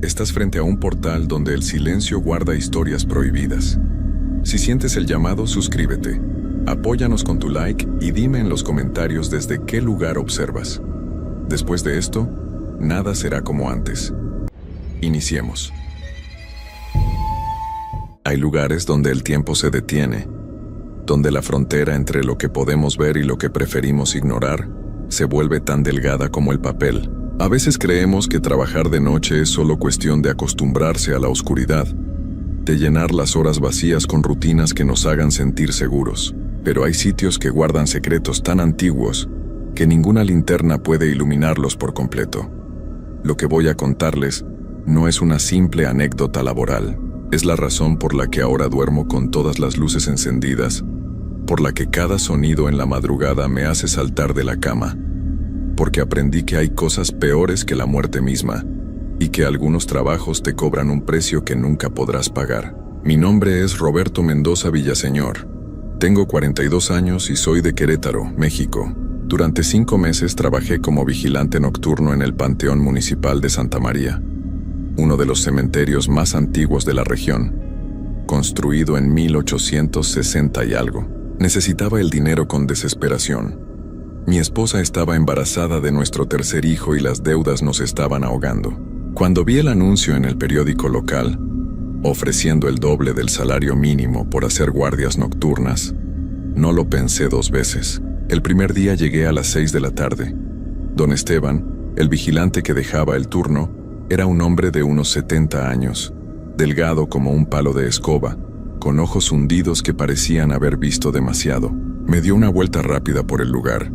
Estás frente a un portal donde el silencio guarda historias prohibidas. Si sientes el llamado, suscríbete. Apóyanos con tu like y dime en los comentarios desde qué lugar observas. Después de esto, nada será como antes. Iniciemos. Hay lugares donde el tiempo se detiene, donde la frontera entre lo que podemos ver y lo que preferimos ignorar se vuelve tan delgada como el papel. A veces creemos que trabajar de noche es solo cuestión de acostumbrarse a la oscuridad, de llenar las horas vacías con rutinas que nos hagan sentir seguros. Pero hay sitios que guardan secretos tan antiguos que ninguna linterna puede iluminarlos por completo. Lo que voy a contarles no es una simple anécdota laboral. Es la razón por la que ahora duermo con todas las luces encendidas, por la que cada sonido en la madrugada me hace saltar de la cama, porque aprendí que hay cosas peores que la muerte misma, y que algunos trabajos te cobran un precio que nunca podrás pagar. Mi nombre es Roberto Mendoza Villaseñor. Tengo 42 años y soy de Querétaro, México. Durante 5 meses trabajé como vigilante nocturno en el Panteón Municipal de Santa María, uno de los cementerios más antiguos de la región, construido en 1860 y algo. Necesitaba el dinero con desesperación. Mi esposa estaba embarazada de nuestro tercer hijo y las deudas nos estaban ahogando. Cuando vi el anuncio en el periódico local, ofreciendo el doble del salario mínimo por hacer guardias nocturnas, no lo pensé 2 veces. El primer día llegué a las 6 de la tarde. Don Esteban, el vigilante que dejaba el turno, era un hombre de unos 70 años, delgado como un palo de escoba, con ojos hundidos que parecían haber visto demasiado. Me dio una vuelta rápida por el lugar.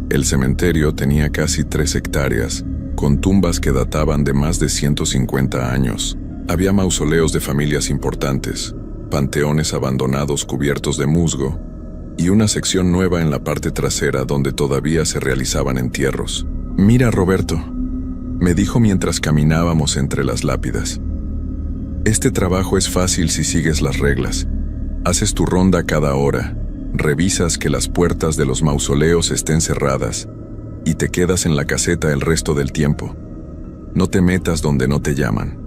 El cementerio tenía casi 3 hectáreas, con tumbas que databan de más de 150 años. Había mausoleos de familias importantes, panteones abandonados cubiertos de musgo, y una sección nueva en la parte trasera donde todavía se realizaban entierros. «Mira, Roberto», me dijo mientras caminábamos entre las lápidas. «Este trabajo es fácil si sigues las reglas. Haces tu ronda cada hora, revisas que las puertas de los mausoleos estén cerradas y te quedas en la caseta el resto del tiempo. No te metas donde no te llaman».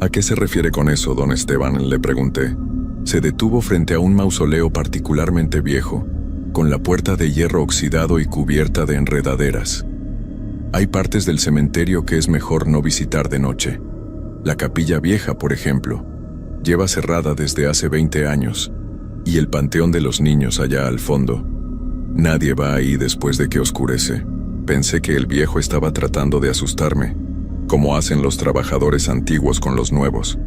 «¿A qué se refiere con eso, don Esteban?», le pregunté. Se detuvo frente a un mausoleo particularmente viejo, con la puerta de hierro oxidado y cubierta de enredaderas. Hay partes del cementerio que es mejor no visitar de noche. La capilla vieja, por ejemplo, lleva cerrada desde hace 20 años, y el panteón de los niños allá al fondo. Nadie va ahí después de que oscurece. Pensé que el viejo estaba tratando de asustarme, como hacen los trabajadores antiguos con los nuevos.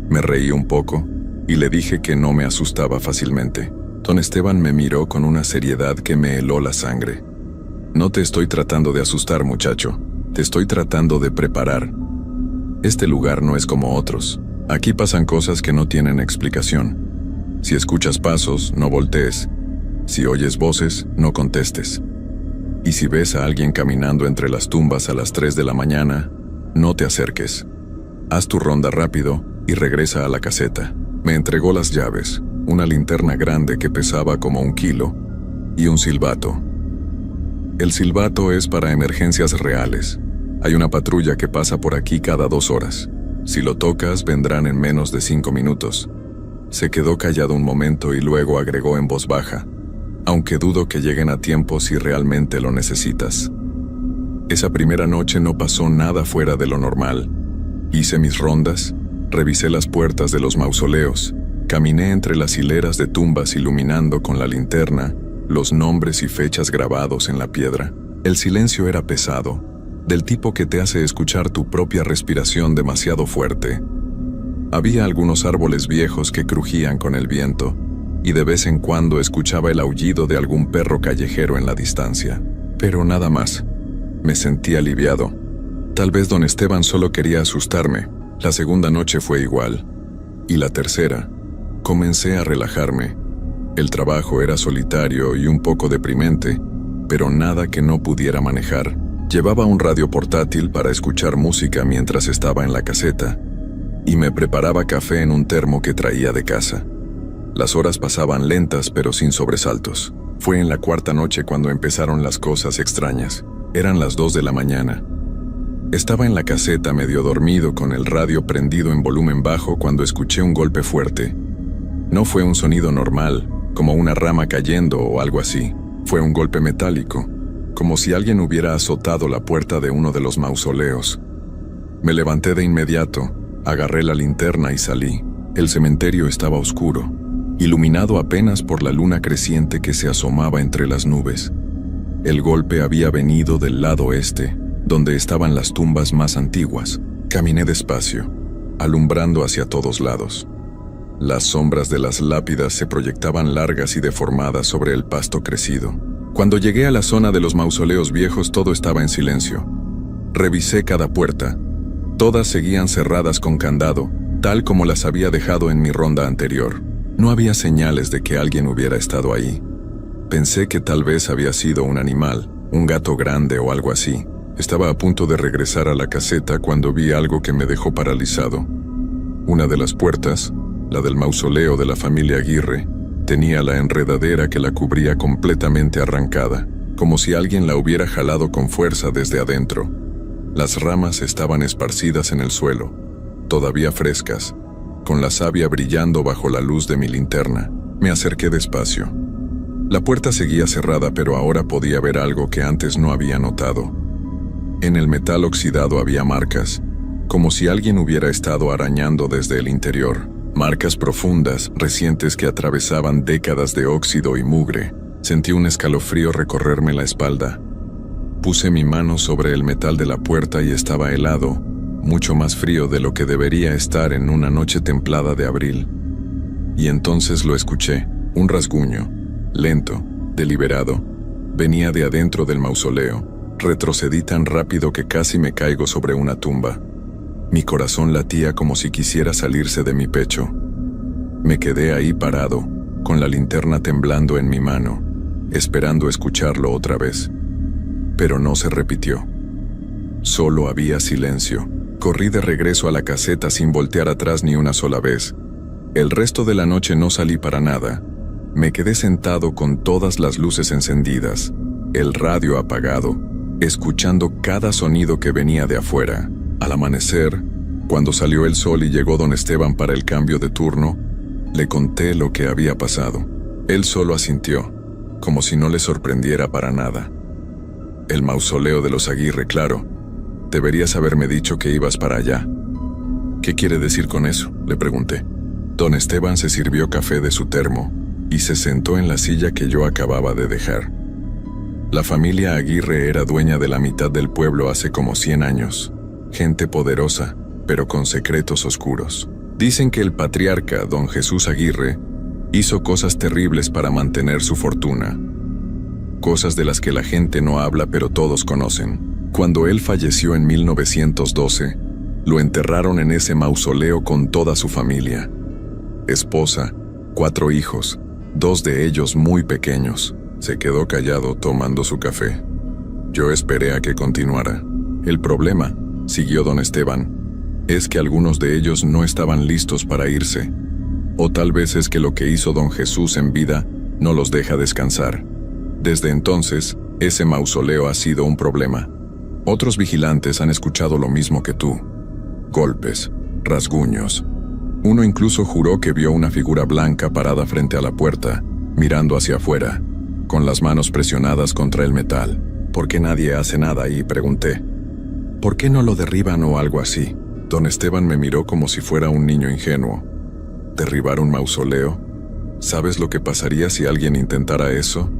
Me reí un poco y le dije que no me asustaba fácilmente. Don Esteban me miró con una seriedad que me heló la sangre. «No te estoy tratando de asustar, muchacho. Te estoy tratando de preparar. Este lugar no es como otros. Aquí pasan cosas que no tienen explicación. Si escuchas pasos, no voltees. Si oyes voces, no contestes. Y si ves a alguien caminando entre las tumbas a las 3 de la mañana, no te acerques. Haz tu ronda rápido y regresa a la caseta». Me entregó las llaves, una linterna grande que pesaba como 1 kilo, y un silbato. El silbato es para emergencias reales. Hay una patrulla que pasa por aquí cada 2 horas. Si lo tocas, vendrán en menos de 5 minutos. Se quedó callado un momento y luego agregó en voz baja: «Aunque dudo que lleguen a tiempo si realmente lo necesitas». Esa primera noche no pasó nada fuera de lo normal. Hice mis rondas, revisé las puertas de los mausoleos, caminé entre las hileras de tumbas iluminando con la linterna los nombres y fechas grabados en la piedra. El silencio era pesado, del tipo que te hace escuchar tu propia respiración demasiado fuerte. Había algunos árboles viejos que crujían con el viento, y de vez en cuando escuchaba el aullido de algún perro callejero en la distancia. Pero nada más. Me sentí aliviado. Tal vez don Esteban solo quería asustarme. La segunda noche fue igual. Y la tercera. Comencé a relajarme. El trabajo era solitario y un poco deprimente, pero nada que no pudiera manejar. Llevaba un radio portátil para escuchar música mientras estaba en la caseta, y me preparaba café en un termo que traía de casa. Las horas pasaban lentas pero sin sobresaltos. Fue en la 4ª noche cuando empezaron las cosas extrañas. Eran las 2 de la mañana. Estaba en la caseta medio dormido con el radio prendido en volumen bajo cuando escuché un golpe fuerte. No fue un sonido normal, como una rama cayendo o algo así. Fue un golpe metálico, como si alguien hubiera azotado la puerta de uno de los mausoleos. Me levanté de inmediato, agarré la linterna y salí. El cementerio estaba oscuro, iluminado apenas por la luna creciente que se asomaba entre las nubes. El golpe había venido del lado este, donde estaban las tumbas más antiguas. Caminé despacio, alumbrando hacia todos lados. Las sombras de las lápidas se proyectaban largas y deformadas sobre el pasto crecido. Cuando llegué a la zona de los mausoleos viejos, todo estaba en silencio. Revisé cada puerta. Todas seguían cerradas con candado, tal como las había dejado en mi ronda anterior. No había señales de que alguien hubiera estado ahí. Pensé que tal vez había sido un animal, un gato grande o algo así. Estaba a punto de regresar a la caseta cuando vi algo que me dejó paralizado. Una de las puertas, la del mausoleo de la familia Aguirre, tenía la enredadera que la cubría completamente arrancada, como si alguien la hubiera jalado con fuerza desde adentro. Las ramas estaban esparcidas en el suelo, todavía frescas, con la savia brillando bajo la luz de mi linterna. Me acerqué despacio. La puerta seguía cerrada, pero ahora podía ver algo que antes no había notado. En el metal oxidado había marcas, como si alguien hubiera estado arañando desde el interior. Marcas profundas, recientes que atravesaban décadas de óxido y mugre. Sentí un escalofrío recorrerme la espalda. Puse mi mano sobre el metal de la puerta y estaba helado, mucho más frío de lo que debería estar en una noche templada de abril. Y entonces lo escuché, un rasguño, lento, deliberado. Venía de adentro del mausoleo. Retrocedí tan rápido que casi me caigo sobre una tumba. Mi corazón latía como si quisiera salirse de mi pecho. Me quedé ahí parado, con la linterna temblando en mi mano, esperando escucharlo otra vez. Pero no se repitió. Solo había silencio. Corrí de regreso a la caseta sin voltear atrás ni una sola vez. El resto de la noche no salí para nada. Me quedé sentado con todas las luces encendidas, el radio apagado, escuchando cada sonido que venía de afuera. Al amanecer, cuando salió el sol y llegó don Esteban para el cambio de turno, le conté lo que había pasado. Él solo asintió, como si no le sorprendiera para nada. El mausoleo de los Aguirre, claro. Deberías haberme dicho que ibas para allá. ¿Qué quiere decir con eso?, le pregunté. Don Esteban se sirvió café de su termo y se sentó en la silla que yo acababa de dejar. La familia Aguirre era dueña de la mitad del pueblo hace como 100 años. Gente poderosa, pero con secretos oscuros. Dicen que el patriarca, don Jesús Aguirre, hizo cosas terribles para mantener su fortuna. Cosas de las que la gente no habla, pero todos conocen. Cuando él falleció en 1912, lo enterraron en ese mausoleo con toda su familia. Esposa, 4 hijos, 2 de ellos muy pequeños. Se quedó callado tomando su café. Yo esperé a que continuara. El problema, siguió don Esteban, es que algunos de ellos no estaban listos para irse. O tal vez es que lo que hizo don Jesús en vida no los deja descansar. Desde entonces, ese mausoleo ha sido un problema. Otros vigilantes han escuchado lo mismo que tú. Golpes, rasguños. Uno incluso juró que vio una figura blanca parada frente a la puerta, mirando hacia afuera, con las manos presionadas contra el metal. ¿Por qué nadie hace nada ahí?, pregunté. ¿Por qué no lo derriban o algo así? Don Esteban me miró como si fuera un niño ingenuo. ¿Derribar un mausoleo? ¿Sabes lo que pasaría si alguien intentara eso?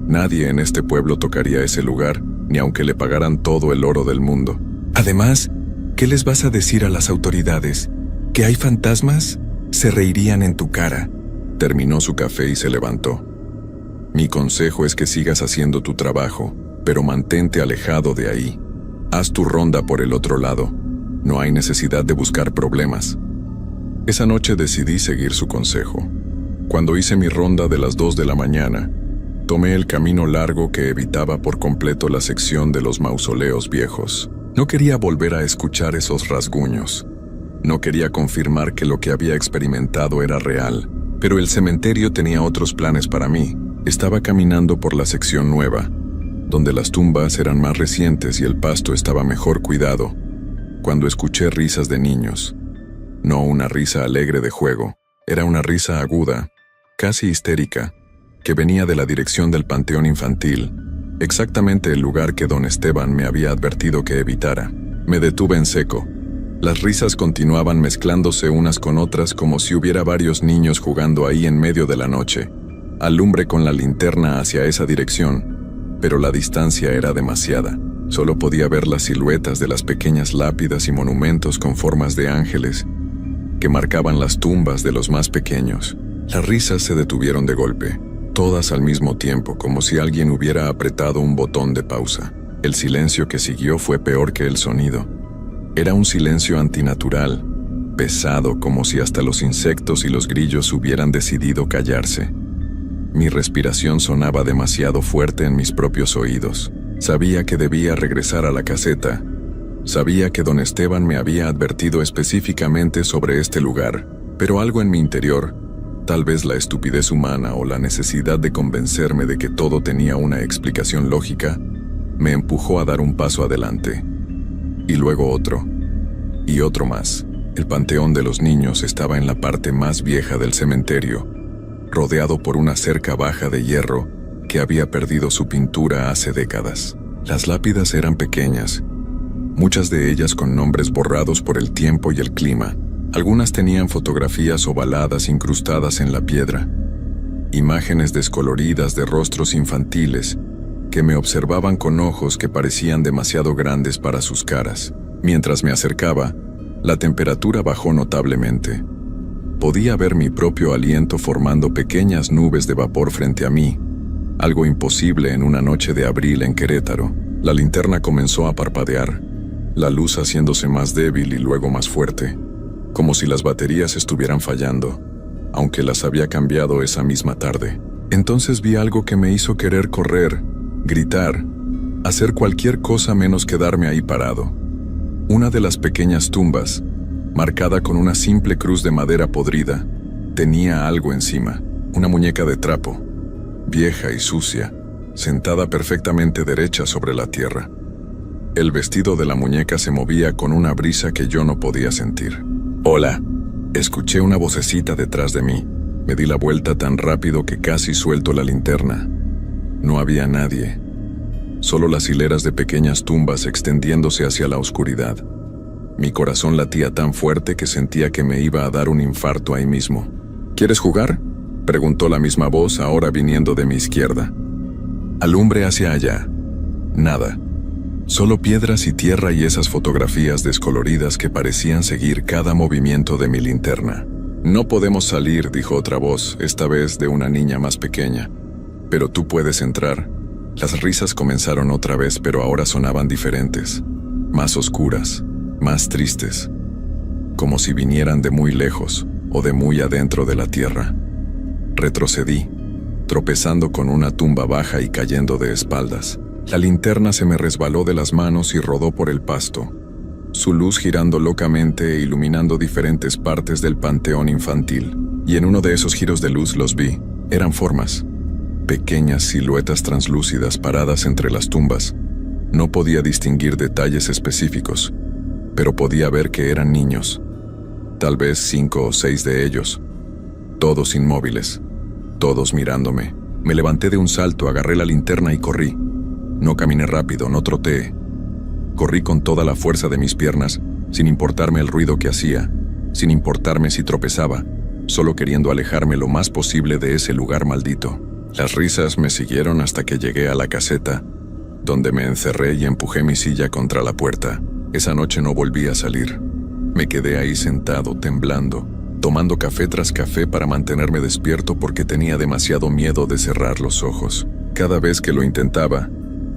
Nadie en este pueblo tocaría ese lugar, ni aunque le pagaran todo el oro del mundo. Además, ¿qué les vas a decir a las autoridades? ¿Que hay fantasmas? Se reirían en tu cara. Terminó su café y se levantó. Mi consejo es que sigas haciendo tu trabajo, pero mantente alejado de ahí. Haz tu ronda por el otro lado. No hay necesidad de buscar problemas. Esa noche decidí seguir su consejo. Cuando hice mi ronda de las 2 de la mañana, tomé el camino largo que evitaba por completo la sección de los mausoleos viejos. No quería volver a escuchar esos rasguños. No quería confirmar que lo que había experimentado era real, pero el cementerio tenía otros planes para mí. Estaba caminando por la sección nueva, donde las tumbas eran más recientes y el pasto estaba mejor cuidado, cuando escuché risas de niños. No una risa alegre de juego, era una risa aguda, casi histérica, que venía de la dirección del panteón infantil, exactamente el lugar que don Esteban me había advertido que evitara. Me detuve en seco. Las risas continuaban mezclándose unas con otras como si hubiera varios niños jugando ahí en medio de la noche. Alumbré con la linterna hacia esa dirección, pero la distancia era demasiada. Solo podía ver las siluetas de las pequeñas lápidas y monumentos con formas de ángeles que marcaban las tumbas de los más pequeños. Las risas se detuvieron de golpe, todas al mismo tiempo, como si alguien hubiera apretado un botón de pausa. El silencio que siguió fue peor que el sonido. Era un silencio antinatural, pesado, como si hasta los insectos y los grillos hubieran decidido callarse. Mi respiración sonaba demasiado fuerte en mis propios oídos. Sabía que debía regresar a la caseta. Sabía que don Esteban me había advertido específicamente sobre este lugar, pero algo en mi interior, tal vez la estupidez humana o la necesidad de convencerme de que todo tenía una explicación lógica, me empujó a dar un paso adelante. Y luego otro, y otro más. El panteón de los niños estaba en la parte más vieja del cementerio, rodeado por una cerca baja de hierro que había perdido su pintura hace décadas. Las lápidas eran pequeñas, muchas de ellas con nombres borrados por el tiempo y el clima. Algunas tenían fotografías ovaladas incrustadas en la piedra, imágenes descoloridas de rostros infantiles que me observaban con ojos que parecían demasiado grandes para sus caras. Mientras me acercaba, la temperatura bajó notablemente. Podía ver mi propio aliento formando pequeñas nubes de vapor frente a mí, algo imposible en una noche de abril en Querétaro. La linterna comenzó a parpadear, la luz haciéndose más débil y luego más fuerte, como si las baterías estuvieran fallando, aunque las había cambiado esa misma tarde. Entonces vi algo que me hizo querer correr, gritar, hacer cualquier cosa menos quedarme ahí parado. Una de las pequeñas tumbas, marcada con una simple cruz de madera podrida, tenía algo encima, una muñeca de trapo, vieja y sucia, sentada perfectamente derecha sobre la tierra. El vestido de la muñeca se movía con una brisa que yo no podía sentir. «Hola», escuché una vocecita detrás de mí. Me di la vuelta tan rápido que casi suelto la linterna. No había nadie, solo las hileras de pequeñas tumbas extendiéndose hacia la oscuridad. Mi corazón latía tan fuerte que sentía que me iba a dar un infarto ahí mismo. «¿Quieres jugar?», preguntó la misma voz, ahora viniendo de mi izquierda. Alumbré hacia allá. Nada. Solo piedras y tierra y esas fotografías descoloridas que parecían seguir cada movimiento de mi linterna. «No podemos salir», dijo otra voz, esta vez de una niña más pequeña. «Pero tú puedes entrar». Las risas comenzaron otra vez, pero ahora sonaban diferentes, más oscuras, más tristes, como si vinieran de muy lejos o de muy adentro de la tierra. Retrocedí, tropezando con una tumba baja y cayendo de espaldas. La linterna se me resbaló de las manos y rodó por el pasto, su luz girando locamente e iluminando diferentes partes del panteón infantil. Y en uno de esos giros de luz los vi. Eran formas, pequeñas siluetas translúcidas paradas entre las tumbas. No podía distinguir detalles específicos, pero podía ver que eran niños. Tal vez 5 o 6 de ellos, todos inmóviles, todos mirándome. Me levanté de un salto, agarré la linterna y corrí. No caminé rápido, no troté. Corrí con toda la fuerza de mis piernas, sin importarme el ruido que hacía, sin importarme si tropezaba, solo queriendo alejarme lo más posible de ese lugar maldito. Las risas me siguieron hasta que llegué a la caseta, donde me encerré y empujé mi silla contra la puerta. Esa noche no volví a salir. Me quedé ahí sentado, temblando, tomando café tras café para mantenerme despierto porque tenía demasiado miedo de cerrar los ojos. Cada vez que lo intentaba,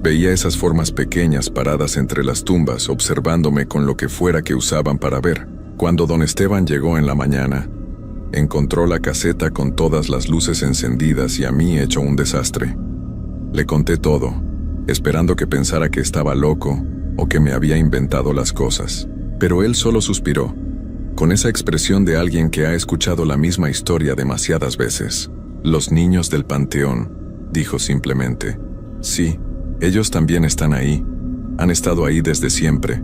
veía esas formas pequeñas paradas entre las tumbas, observándome con lo que fuera que usaban para ver. Cuando don Esteban llegó en la mañana, encontró la caseta con todas las luces encendidas y a mí hecho un desastre. Le conté todo, esperando que pensara que estaba loco o que me había inventado las cosas. Pero él solo suspiró, con esa expresión de alguien que ha escuchado la misma historia demasiadas veces. «Los niños del panteón», dijo simplemente. «Sí, Ellos también están ahí. Han estado ahí desde siempre.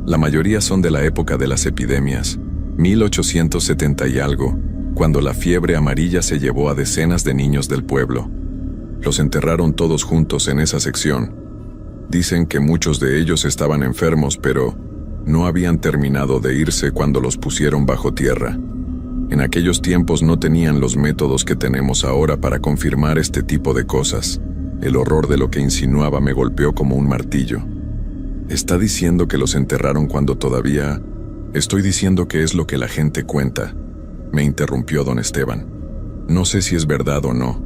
La mayoría son de la época de las epidemias, 1870 y algo, cuando la fiebre amarilla se llevó a decenas de niños del pueblo. Los enterraron todos juntos en esa sección. Dicen que muchos de ellos estaban enfermos, pero no habían terminado de irse cuando los pusieron bajo tierra. En aquellos tiempos no tenían los métodos que tenemos ahora para confirmar este tipo de cosas. El horror de lo que insinuaba me golpeó como un martillo. ¿Está diciendo que los enterraron cuando todavía...? Estoy diciendo que es lo que la gente cuenta, me interrumpió don Esteban. No sé si es verdad o no.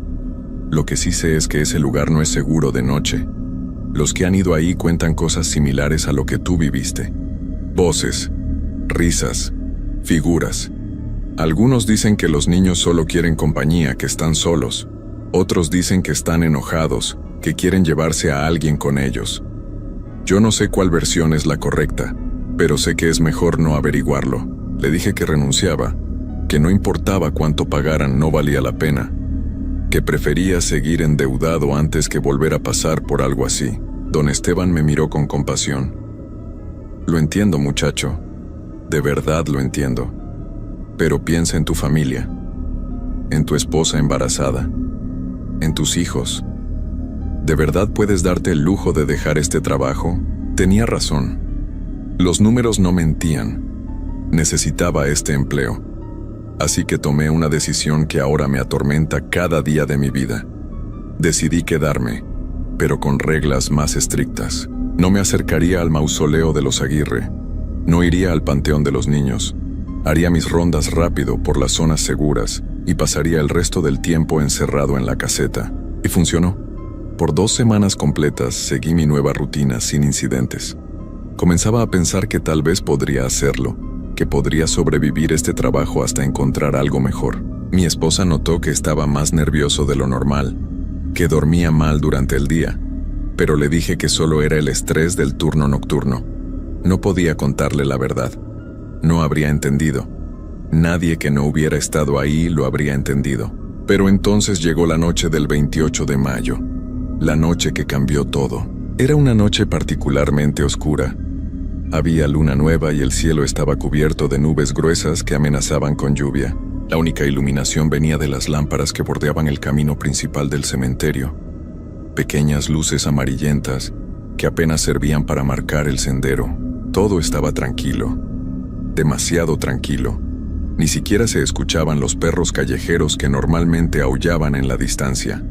Lo que sí sé es que ese lugar no es seguro de noche. Los que han ido ahí cuentan cosas similares a lo que tú viviste. Voces, risas, figuras. Algunos dicen que los niños solo quieren compañía, que están solos. Otros dicen que están enojados, que quieren llevarse a alguien con ellos. Yo no sé cuál versión es la correcta, pero sé que es mejor no averiguarlo. Le dije que renunciaba, que no importaba cuánto pagaran, no valía la pena, que prefería seguir endeudado antes que volver a pasar por algo así. Don Esteban me miró con compasión. Lo entiendo, muchacho. De verdad lo entiendo. Pero piensa en tu familia, en tu esposa embarazada, en tus hijos. ¿De verdad puedes darte el lujo de dejar este trabajo? Tenía razón. Los números no mentían. Necesitaba este empleo. Así que tomé una decisión que ahora me atormenta cada día de mi vida. Decidí quedarme, pero con reglas más estrictas. No me acercaría al mausoleo de los Aguirre. No iría al panteón de los niños. Haría mis rondas rápido por las zonas seguras y pasaría el resto del tiempo encerrado en la caseta. Y funcionó. Por 2 semanas completas seguí mi nueva rutina sin incidentes. Comenzaba a pensar que tal vez podría hacerlo, que podría sobrevivir este trabajo hasta encontrar algo mejor. Mi esposa notó que estaba más nervioso de lo normal, que dormía mal durante el día, pero le dije que solo era el estrés del turno nocturno. No podía contarle la verdad. No habría entendido. Nadie que no hubiera estado ahí lo habría entendido. Pero entonces llegó la noche del 28 de mayo, la noche que cambió todo. Era una noche particularmente oscura. Había luna nueva y el cielo estaba cubierto de nubes gruesas que amenazaban con lluvia. La única iluminación venía de las lámparas que bordeaban el camino principal del cementerio. Pequeñas luces amarillentas que apenas servían para marcar el sendero. Todo estaba tranquilo. Demasiado tranquilo. Ni siquiera se escuchaban los perros callejeros que normalmente aullaban en la distancia.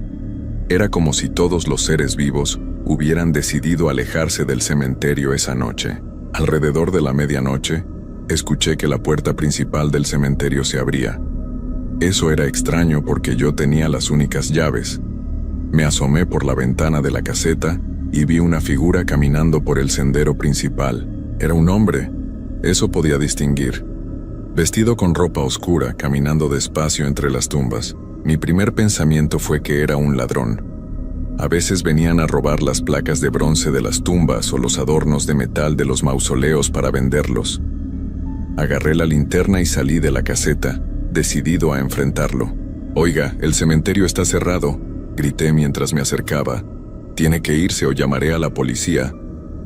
Era como si todos los seres vivos hubieran decidido alejarse del cementerio esa noche. Alrededor de la medianoche, escuché que la puerta principal del cementerio se abría. Eso era extraño porque yo tenía las únicas llaves. Me asomé por la ventana de la caseta y vi una figura caminando por el sendero principal. Era un hombre, eso podía distinguir. Vestido con ropa oscura, caminando despacio entre las tumbas. Mi primer pensamiento fue que era un ladrón. A veces venían a robar las placas de bronce de las tumbas o los adornos de metal de los mausoleos para venderlos. Agarré la linterna y salí de la caseta, decidido a enfrentarlo. «Oiga, el cementerio está cerrado», grité mientras me acercaba. «Tiene que irse o llamaré a la policía».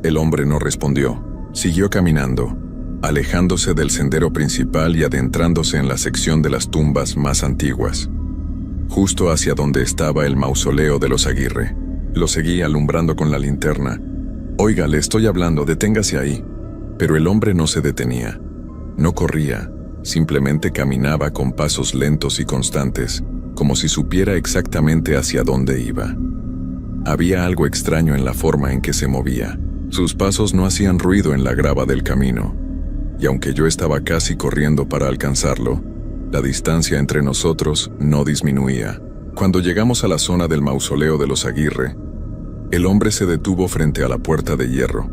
El hombre no respondió. Siguió caminando, alejándose del sendero principal y adentrándose en la sección de las tumbas más antiguas, justo hacia donde estaba el mausoleo de los Aguirre. Lo seguí alumbrando con la linterna. «Oiga, le estoy hablando, deténgase ahí». Pero el hombre no se detenía. No corría, simplemente caminaba con pasos lentos y constantes, como si supiera exactamente hacia dónde iba. Había algo extraño en la forma en que se movía. Sus pasos no hacían ruido en la grava del camino, y aunque yo estaba casi corriendo para alcanzarlo, la distancia entre nosotros no disminuía. Cuando llegamos a la zona del mausoleo de los Aguirre, el hombre se detuvo frente a la puerta de hierro.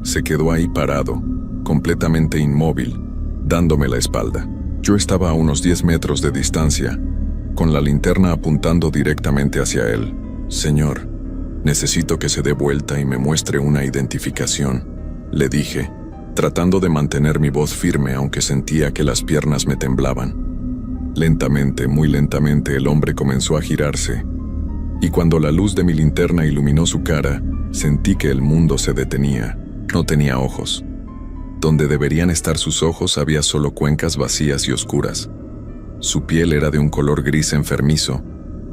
Se quedó ahí parado, completamente inmóvil, dándome la espalda. Yo estaba a unos 10 metros de distancia, con la linterna apuntando directamente hacia él. «Señor, necesito que se dé vuelta y me muestre una identificación», le dije, tratando de mantener mi voz firme aunque sentía que las piernas me temblaban. Lentamente, muy lentamente, el hombre comenzó a girarse, y cuando la luz de mi linterna iluminó su cara, Sentí que el mundo se detenía. No tenía ojos. Donde deberían estar sus ojos había solo cuencas vacías y oscuras. Su piel era de un color gris enfermizo,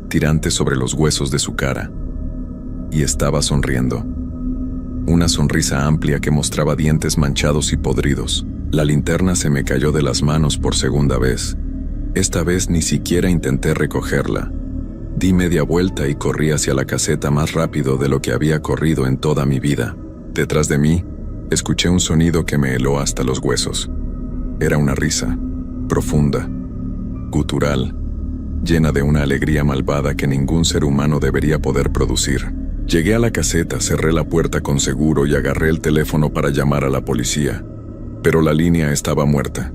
tirante sobre los huesos de su cara. Y estaba sonriendo. Una sonrisa amplia que mostraba dientes manchados y podridos. La linterna se me cayó de las manos por segunda vez. Esta vez ni siquiera intenté recogerla. Di media vuelta y corrí hacia la caseta más rápido de lo que había corrido en toda mi vida. Detrás de mí, escuché un sonido que me heló hasta los huesos. Era una risa, profunda, gutural, llena de una alegría malvada que ningún ser humano debería poder producir. Llegué a la caseta, cerré la puerta con seguro y agarré el teléfono para llamar a la policía. Pero la línea estaba muerta.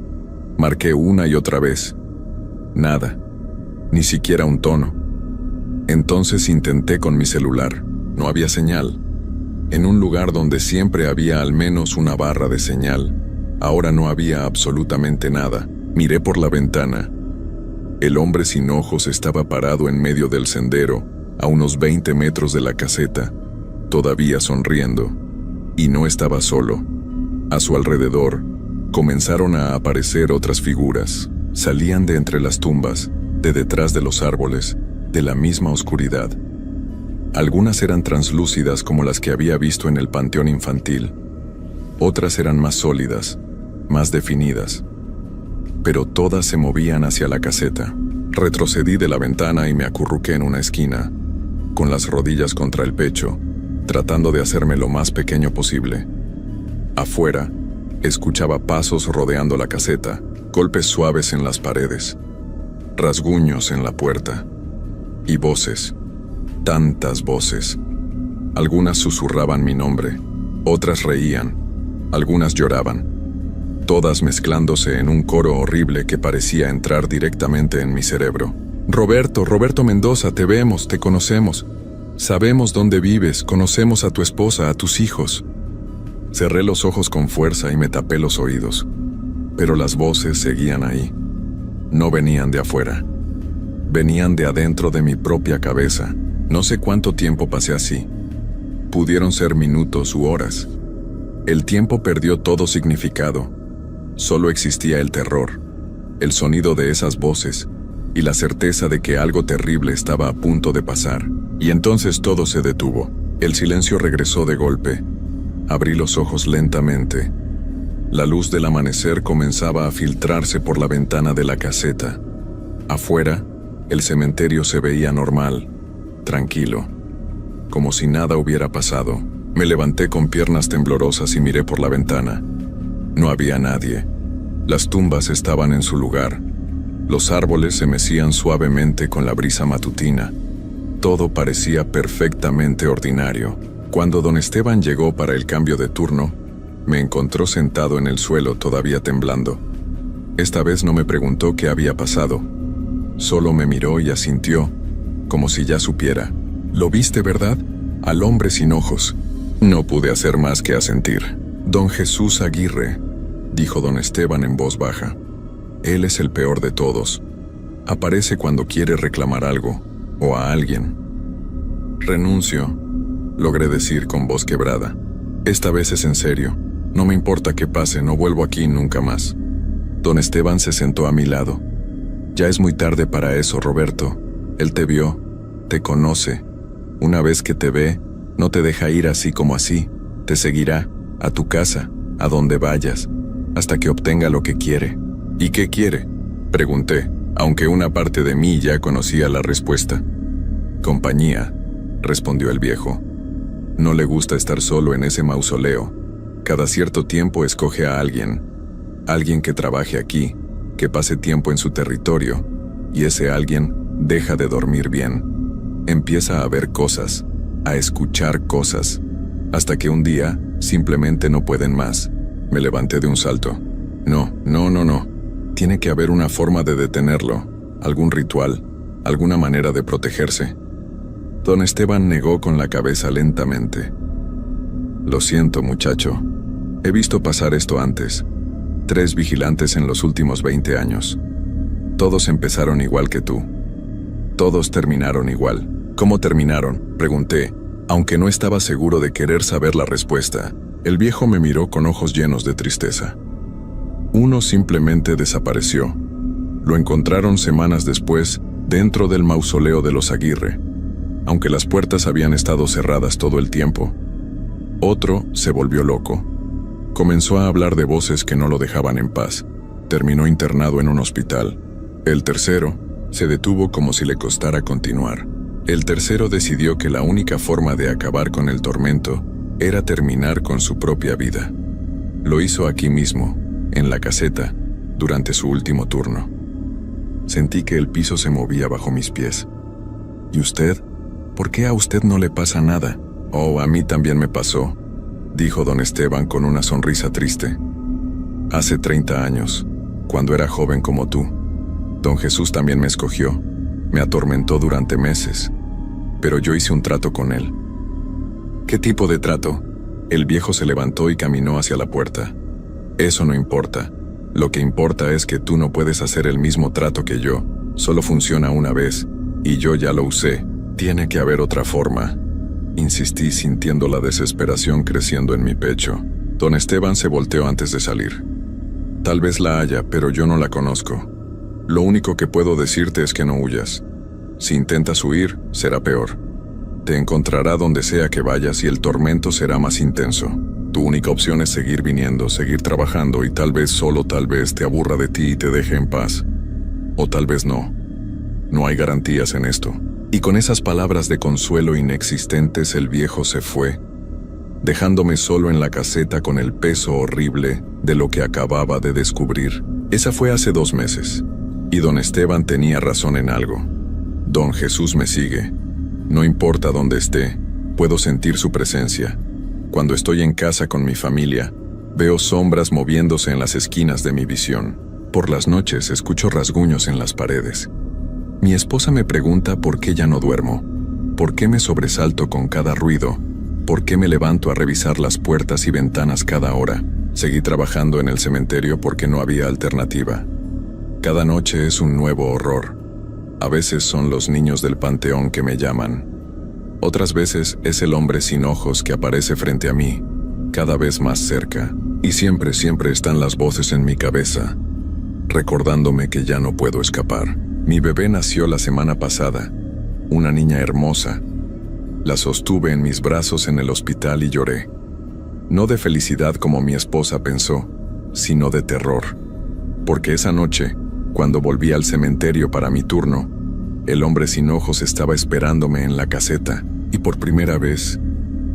Marqué una y otra vez. Nada, ni siquiera un tono. Entonces intenté con mi celular. No había señal. En un lugar donde siempre había al menos una barra de señal, ahora no había absolutamente nada. Miré por la ventana. El hombre sin ojos estaba parado en medio del sendero, a unos 20 metros de la caseta, todavía sonriendo. Y no estaba solo. A su alrededor, comenzaron a aparecer otras figuras. Salían de entre las tumbas, de detrás de los árboles, de la misma oscuridad. Algunas eran translúcidas como las que había visto en el panteón infantil. Otras eran más sólidas, más definidas. Pero todas se movían hacia la caseta. Retrocedí de la ventana y me acurruqué en una esquina, con las rodillas contra el pecho, tratando de hacerme lo más pequeño posible. Afuera, escuchaba pasos rodeando la caseta, golpes suaves en las paredes, rasguños en la puerta, y voces, tantas voces. Algunas susurraban mi nombre, otras reían, algunas lloraban, todas mezclándose en un coro horrible que parecía entrar directamente en mi cerebro. Roberto Mendoza, te vemos, te conocemos. Sabemos dónde vives, conocemos a tu esposa, a tus hijos. Cerré los ojos con fuerza y me tapé los oídos. Pero las voces seguían ahí. No venían de afuera. Venían de adentro de mi propia cabeza. No sé cuánto tiempo pasé así. Pudieron ser minutos u horas. El tiempo perdió todo significado. Solo existía el terror, el sonido de esas voces y la certeza de que algo terrible estaba a punto de pasar. Y entonces todo se detuvo. El silencio regresó de golpe. Abrí los ojos lentamente. La luz del amanecer comenzaba a filtrarse por la ventana de la caseta. Afuera, el cementerio se veía normal, tranquilo, como si nada hubiera pasado. Me levanté con piernas temblorosas y miré por la ventana. No había nadie. Las tumbas estaban en su lugar. Los árboles se mecían suavemente con la brisa matutina. Todo parecía perfectamente ordinario. Cuando don Esteban llegó para el cambio de turno, me encontró sentado en el suelo todavía temblando. Esta vez no me preguntó qué había pasado. Solo me miró y asintió, como si ya supiera. ¿Lo viste, verdad? Al hombre sin ojos. No pude hacer más que asentir. Don Jesús Aguirre, dijo don Esteban en voz baja. Él es el peor de todos. Aparece cuando quiere reclamar algo, o a alguien. Renuncio, logré decir con voz quebrada. Esta vez es en serio. No me importa qué pase, no vuelvo aquí nunca más. Don Esteban se sentó a mi lado. Ya es muy tarde para eso, Roberto. Él te vio, te conoce. Una vez que te ve, no te deja ir así como así. Te seguirá, a tu casa, a donde vayas, hasta que obtenga lo que quiere. ¿Y qué quiere?, pregunté, aunque una parte de mí ya conocía la respuesta. Compañía, respondió el viejo. No le gusta estar solo en ese mausoleo. Cada cierto tiempo escoge a alguien que trabaje aquí, que pase tiempo en su territorio, y ese alguien deja de dormir bien. Empieza a ver cosas, a escuchar cosas, hasta que un día simplemente no pueden más. Me levanté de un salto. No. Tiene que haber una forma de detenerlo, algún ritual, alguna manera de protegerse. Don Esteban negó con la cabeza lentamente. Lo siento, muchacho. He visto pasar esto antes. 3 vigilantes en los últimos 20 años. Todos empezaron igual que tú. Todos terminaron igual. ¿Cómo terminaron?, pregunté, Aunque no estaba seguro de querer saber la respuesta, el viejo me miró con ojos llenos de tristeza. Uno simplemente desapareció. Lo encontraron semanas después dentro del mausoleo de los Aguirre, aunque las puertas habían estado cerradas todo el tiempo. Otro se volvió loco. Comenzó a hablar de voces que no lo dejaban en paz. Terminó internado en un hospital. El tercero se detuvo como si le costara continuar. El tercero decidió que la única forma de acabar con el tormento era terminar con su propia vida. Lo hizo aquí mismo, en la caseta, durante su último turno. Sentí que el piso se movía bajo mis pies. ¿Y usted? ¿Por qué a usted no le pasa nada? Oh, a mí también me pasó, dijo don Esteban con una sonrisa triste. Hace 30 años, cuando era joven como tú, don Jesús también me escogió. Me atormentó durante meses, pero yo hice un trato con él. ¿Qué tipo de trato? El viejo se levantó y caminó hacia la puerta. Eso no importa. Lo que importa es que tú no puedes hacer el mismo trato que yo. Solo funciona una vez, y yo ya lo usé. Tiene que haber otra forma. Insistí sintiendo la desesperación creciendo en mi pecho. Don Esteban se volteó antes de salir. Tal vez la haya, pero yo no la conozco. Lo único que puedo decirte es que no huyas. Si intentas huir, será peor. Te encontrará donde sea que vayas y el tormento será más intenso. Tu única opción es seguir viniendo, seguir trabajando y tal vez, solo tal vez, te aburra de ti y te deje en paz. O tal vez no. No hay garantías en esto. Y con esas palabras de consuelo inexistentes el viejo se fue, dejándome solo en la caseta con el peso horrible de lo que acababa de descubrir. Esa fue hace 2 meses. Y don Esteban tenía razón en algo. Don Jesús me sigue. No importa dónde esté, puedo sentir su presencia. Cuando estoy en casa con mi familia, veo sombras moviéndose en las esquinas de mi visión. Por las noches escucho rasguños en las paredes. Mi esposa me pregunta por qué ya no duermo, por qué me sobresalto con cada ruido, por qué me levanto a revisar las puertas y ventanas cada hora. Seguí trabajando en el cementerio porque no había alternativa. Cada noche es un nuevo horror. A veces son los niños del panteón que me llaman. Otras veces es el hombre sin ojos que aparece frente a mí, cada vez más cerca. Y siempre están las voces en mi cabeza, recordándome que ya no puedo escapar. Mi bebé nació la semana pasada, una niña hermosa. La sostuve en mis brazos en el hospital y lloré. No de felicidad como mi esposa pensó, sino de terror. Porque esa noche, cuando volví al cementerio para mi turno, el hombre sin ojos estaba esperándome en la caseta, y por primera vez,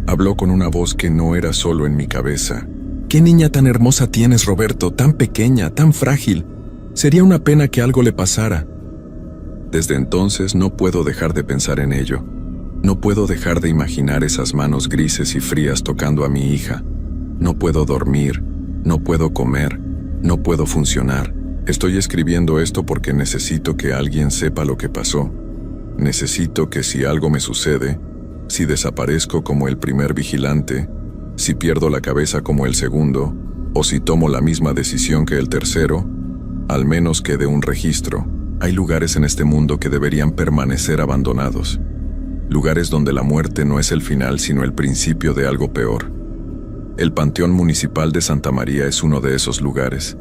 habló con una voz que no era solo en mi cabeza. «¿Qué niña tan hermosa tienes, Roberto? Tan pequeña, tan frágil. Sería una pena que algo le pasara». Desde entonces no puedo dejar de pensar en ello. No puedo dejar de imaginar esas manos grises y frías tocando a mi hija. No puedo dormir, no puedo comer, no puedo funcionar. Estoy escribiendo esto porque necesito que alguien sepa lo que pasó. Necesito que si algo me sucede, si desaparezco como el primer vigilante, si pierdo la cabeza como el segundo, o si tomo la misma decisión que el tercero, al menos quede un registro. Hay lugares en este mundo que deberían permanecer abandonados. Lugares donde la muerte no es el final sino el principio de algo peor. El Panteón Municipal de Santa María es uno de esos lugares.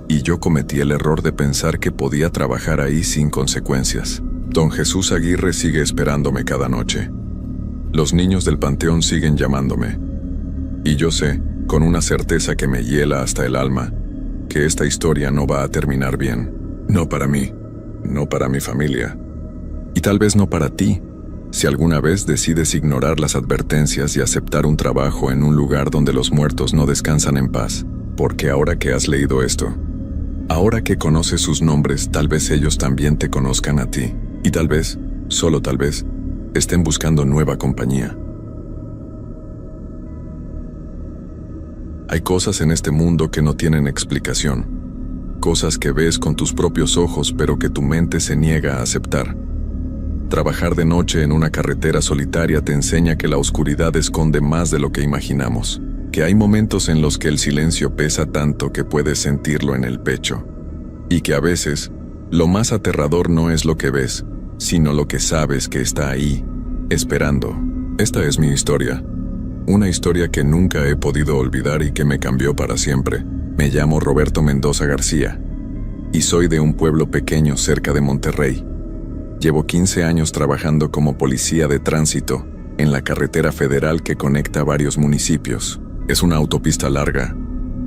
Y yo cometí el error de pensar que podía trabajar ahí sin consecuencias. Don Jesús Aguirre sigue esperándome cada noche. Los niños del panteón siguen llamándome. Y yo sé, con una certeza que me hiela hasta el alma, que esta historia no va a terminar bien. No para mí, no para mi familia. Y tal vez no para ti, si alguna vez decides ignorar las advertencias y aceptar un trabajo en un lugar donde los muertos no descansan en paz. Porque ahora que has leído esto, ahora que conoces sus nombres, tal vez ellos también te conozcan a ti. Y tal vez, solo tal vez, estén buscando nueva compañía. Hay cosas en este mundo que no tienen explicación. Cosas que ves con tus propios ojos pero que tu mente se niega a aceptar. Trabajar de noche en una carretera solitaria te enseña que la oscuridad esconde más de lo que imaginamos. Que hay momentos en los que el silencio pesa tanto que puedes sentirlo en el pecho. Y que a veces, lo más aterrador no es lo que ves, sino lo que sabes que está ahí, esperando. Esta es mi historia. Una historia que nunca he podido olvidar y que me cambió para siempre. Me llamo Roberto Mendoza García y soy de un pueblo pequeño cerca de Monterrey. Llevo 15 años trabajando como policía de tránsito en la carretera federal que conecta varios municipios. Es una autopista larga,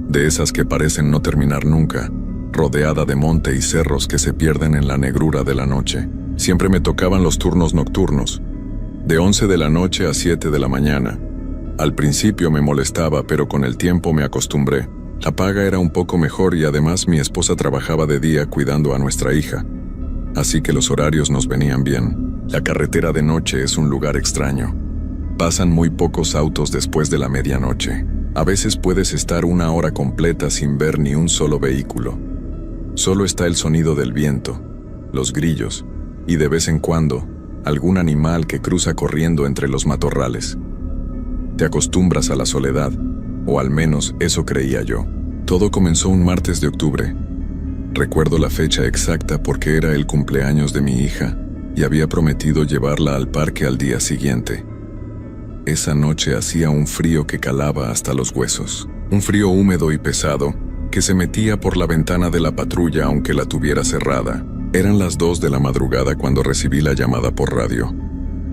de esas que parecen no terminar nunca, rodeada de monte y cerros que se pierden en la negrura de la noche. Siempre me tocaban los turnos nocturnos, de 11 de la noche a 7 de la mañana. Al principio me molestaba, pero con el tiempo me acostumbré. La paga era un poco mejor y además mi esposa trabajaba de día cuidando a nuestra hija, así que los horarios nos venían bien. La carretera de noche es un lugar extraño. Pasan muy pocos autos después de la medianoche. A veces puedes estar una hora completa sin ver ni un solo vehículo. Solo está el sonido del viento, los grillos y de vez en cuando algún animal que cruza corriendo entre los matorrales. Te acostumbras a la soledad, o al menos eso creía yo. Todo comenzó un martes de octubre. Recuerdo la fecha exacta porque era el cumpleaños de mi hija y había prometido llevarla al parque al día siguiente. Esa noche hacía un frío que calaba hasta los huesos. Un frío húmedo y pesado que se metía por la ventana de la patrulla aunque la tuviera cerrada. Eran las 2 de la madrugada cuando recibí la llamada por radio.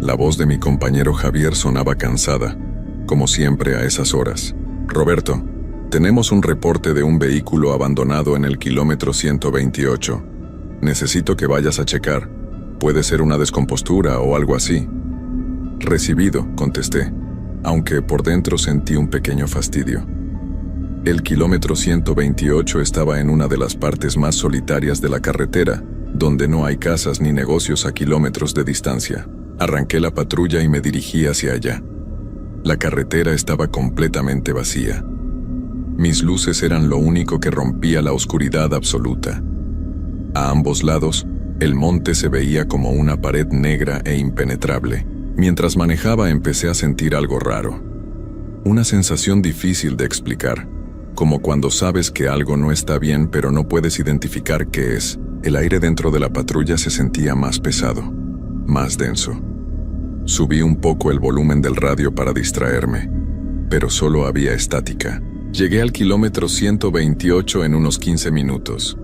La voz de mi compañero Javier sonaba cansada, como siempre a esas horas. Roberto, tenemos un reporte de un vehículo abandonado en el kilómetro 128. Necesito que vayas a checar. Puede ser una descompostura o algo así. Recibido, contesté, aunque por dentro sentí un pequeño fastidio. El kilómetro 128 estaba en una de las partes más solitarias de la carretera, donde no hay casas ni negocios a kilómetros de distancia. Arranqué la patrulla y me dirigí hacia allá. La carretera estaba completamente vacía. Mis luces eran lo único que rompía la oscuridad absoluta. A ambos lados, el monte se veía como una pared negra e impenetrable. Mientras manejaba empecé a sentir algo raro. Una sensación difícil de explicar, como cuando sabes que algo no está bien pero no puedes identificar qué es. El aire dentro de la patrulla se sentía más pesado, más denso. Subí un poco el volumen del radio para distraerme, pero solo había estática. Llegué al kilómetro 128 en unos 15 minutos,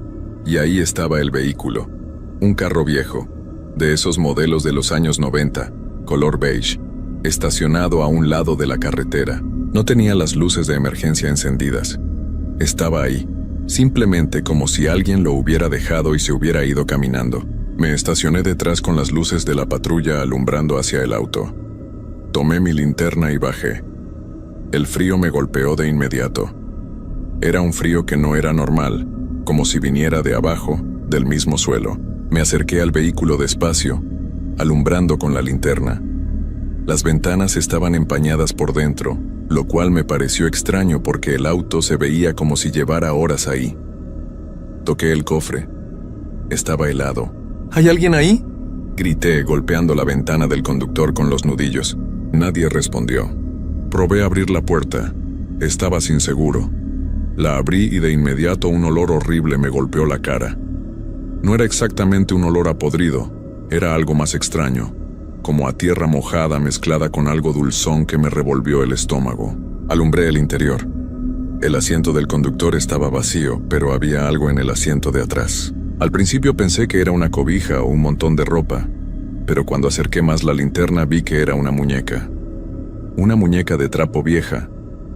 y ahí estaba el vehículo, un carro viejo, de esos modelos de los años 90, color beige, estacionado a un lado de la carretera. No tenía las luces de emergencia encendidas. Estaba ahí, simplemente como si alguien lo hubiera dejado y se hubiera ido caminando. Me estacioné detrás con las luces de la patrulla alumbrando hacia el auto. Tomé mi linterna y bajé. El frío me golpeó de inmediato. Era un frío que no era normal, como si viniera de abajo, del mismo suelo. Me acerqué al vehículo despacio, alumbrando con la linterna. Las ventanas estaban empañadas por dentro, lo cual me pareció extraño porque el auto se veía como si llevara horas ahí. Toqué el cofre. Estaba helado. ¿Hay alguien ahí?, grité, golpeando la ventana del conductor con los nudillos. Nadie respondió. Probé abrir la puerta. Estaba inseguro. La abrí y de inmediato un olor horrible me golpeó la cara. No era exactamente un olor a podrido, era algo más extraño, como a tierra mojada mezclada con algo dulzón que me revolvió el estómago. Alumbré el interior. El asiento del conductor estaba vacío, pero había algo en el asiento de atrás. Al principio pensé que era una cobija o un montón de ropa, pero cuando acerqué más la linterna vi que era una muñeca. Una muñeca de trapo vieja,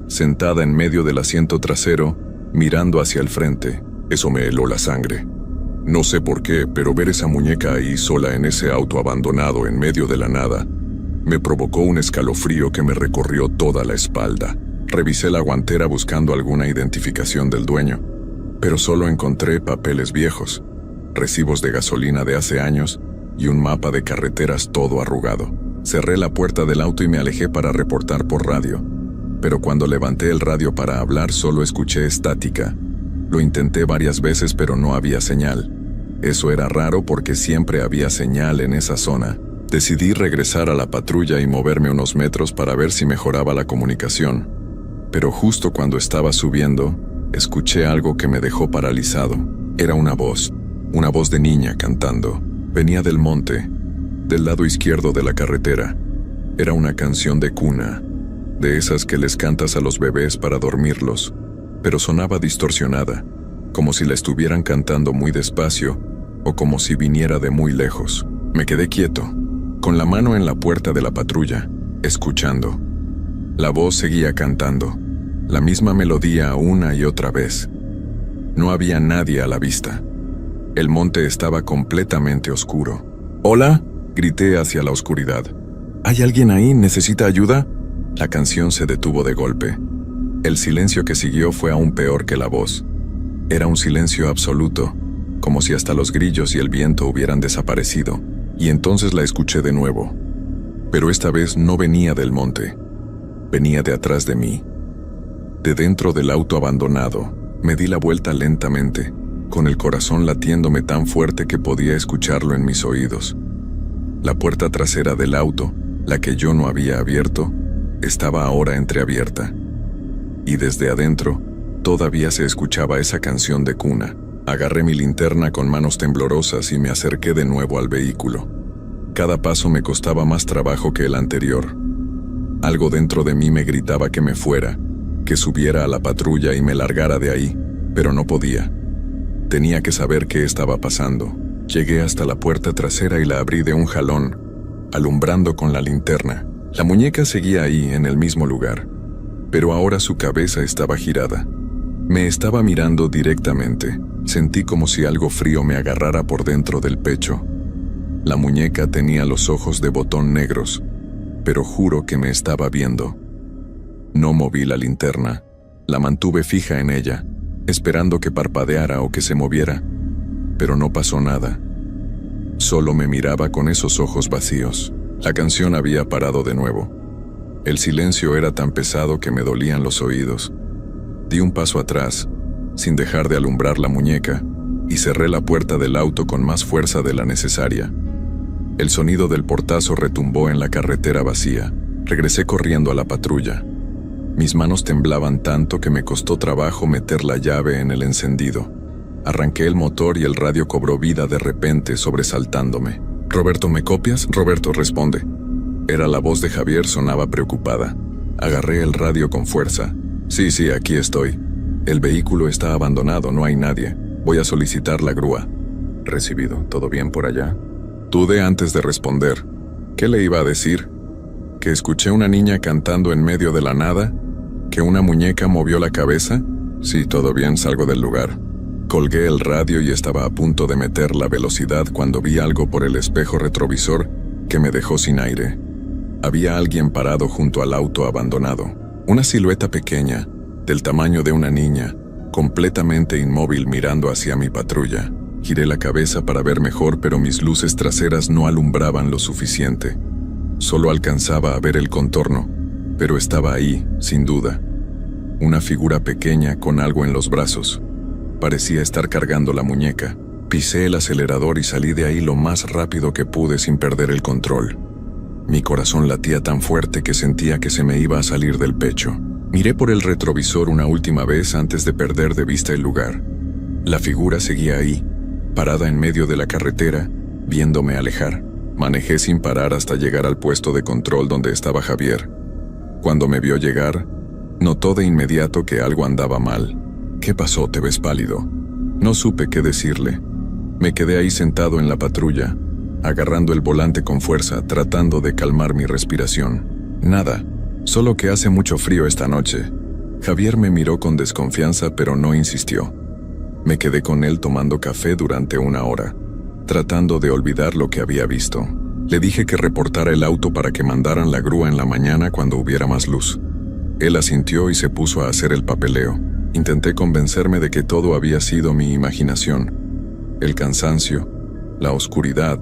sentada en medio del asiento trasero, mirando hacia el frente. Eso me heló la sangre. No sé por qué, pero ver esa muñeca ahí sola en ese auto abandonado en medio de la nada, me provocó un escalofrío que me recorrió toda la espalda. Revisé la guantera buscando alguna identificación del dueño, pero solo encontré papeles viejos, recibos de gasolina de hace años y un mapa de carreteras todo arrugado. Cerré la puerta del auto y me alejé para reportar por radio, pero cuando levanté el radio para hablar solo escuché estática. Lo intenté varias veces pero no había señal. Eso era raro porque siempre había señal en esa zona. Decidí regresar a la patrulla y moverme unos metros para ver si mejoraba la comunicación. Pero justo cuando estaba subiendo, escuché algo que me dejó paralizado. Era una voz de niña cantando. Venía del monte, del lado izquierdo de la carretera. Era una canción de cuna, de esas que les cantas a los bebés para dormirlos, pero sonaba distorsionada, como si la estuvieran cantando muy despacio o como si viniera de muy lejos. Me quedé quieto, con la mano en la puerta de la patrulla, escuchando. La voz seguía cantando, la misma melodía una y otra vez. No había nadie a la vista. El monte estaba completamente oscuro. «¡Hola!», grité hacia la oscuridad. «¿Hay alguien ahí? ¿Necesita ayuda?». La canción se detuvo de golpe. El silencio que siguió fue aún peor que la voz. Era un silencio absoluto, como si hasta los grillos y el viento hubieran desaparecido, y entonces la escuché de nuevo. Pero esta vez no venía del monte. Venía de atrás de mí. De dentro del auto abandonado, me di la vuelta lentamente, con el corazón latiéndome tan fuerte que podía escucharlo en mis oídos. La puerta trasera del auto, la que yo no había abierto, estaba ahora entreabierta. Y desde adentro, todavía se escuchaba esa canción de cuna. Agarré mi linterna con manos temblorosas y me acerqué de nuevo al vehículo. Cada paso me costaba más trabajo que el anterior. Algo dentro de mí me gritaba que me fuera, que subiera a la patrulla y me largara de ahí, pero no podía. Tenía que saber qué estaba pasando. Llegué hasta la puerta trasera y la abrí de un jalón, alumbrando con la linterna. La muñeca seguía ahí, en el mismo lugar, pero ahora su cabeza estaba girada. Me estaba mirando directamente. Sentí como si algo frío me agarrara por dentro del pecho. La muñeca tenía los ojos de botón negros, pero juro que me estaba viendo. No moví la linterna, la mantuve fija en ella, esperando que parpadeara o que se moviera, pero no pasó nada. Solo me miraba con esos ojos vacíos. La canción había parado de nuevo. El silencio era tan pesado que me dolían los oídos. Di un paso atrás, sin dejar de alumbrar la muñeca, y cerré la puerta del auto con más fuerza de la necesaria. El sonido del portazo retumbó en la carretera vacía. Regresé corriendo a la patrulla. Mis manos temblaban tanto que me costó trabajo meter la llave en el encendido. Arranqué el motor y el radio cobró vida de repente, sobresaltándome. «Roberto, ¿me copias?». «Roberto, responde». Era la voz de Javier, sonaba preocupada. Agarré el radio con fuerza. Sí, aquí estoy. El vehículo está abandonado, no hay nadie. Voy a solicitar la grúa». «Recibido. ¿Todo bien por allá?». Dudé antes de responder. ¿Qué le iba a decir? ¿Que escuché una niña cantando en medio de la nada? ¿Que una muñeca movió la cabeza? Sí, todo bien, salgo del lugar. Colgué el radio y estaba a punto de meter la velocidad cuando vi algo por el espejo retrovisor que me dejó sin aire. Había alguien parado junto al auto abandonado. Una silueta pequeña, del tamaño de una niña, completamente inmóvil mirando hacia mi patrulla. Giré la cabeza para ver mejor, pero mis luces traseras no alumbraban lo suficiente. Solo alcanzaba a ver el contorno, pero estaba ahí, sin duda. Una figura pequeña con algo en los brazos. Parecía estar cargando la muñeca. Pisé el acelerador y salí de ahí lo más rápido que pude sin perder el control. Mi corazón latía tan fuerte que sentía que se me iba a salir del pecho. Miré por el retrovisor una última vez antes de perder de vista el lugar. La figura seguía ahí, parada en medio de la carretera, viéndome alejar. Manejé sin parar hasta llegar al puesto de control donde estaba Javier. Cuando me vio llegar, notó de inmediato que algo andaba mal. «¿Qué pasó? Te ves pálido». No supe qué decirle. Me quedé ahí sentado en la patrulla, agarrando el volante con fuerza, tratando de calmar mi respiración. «Nada, solo que hace mucho frío esta noche». Javier me miró con desconfianza, pero no insistió. Me quedé con él tomando café durante una hora, tratando de olvidar lo que había visto. Le dije que reportara el auto para que mandaran la grúa en la mañana cuando hubiera más luz. Él asintió y se puso a hacer el papeleo. Intenté convencerme de que todo había sido mi imaginación. El cansancio, la oscuridad,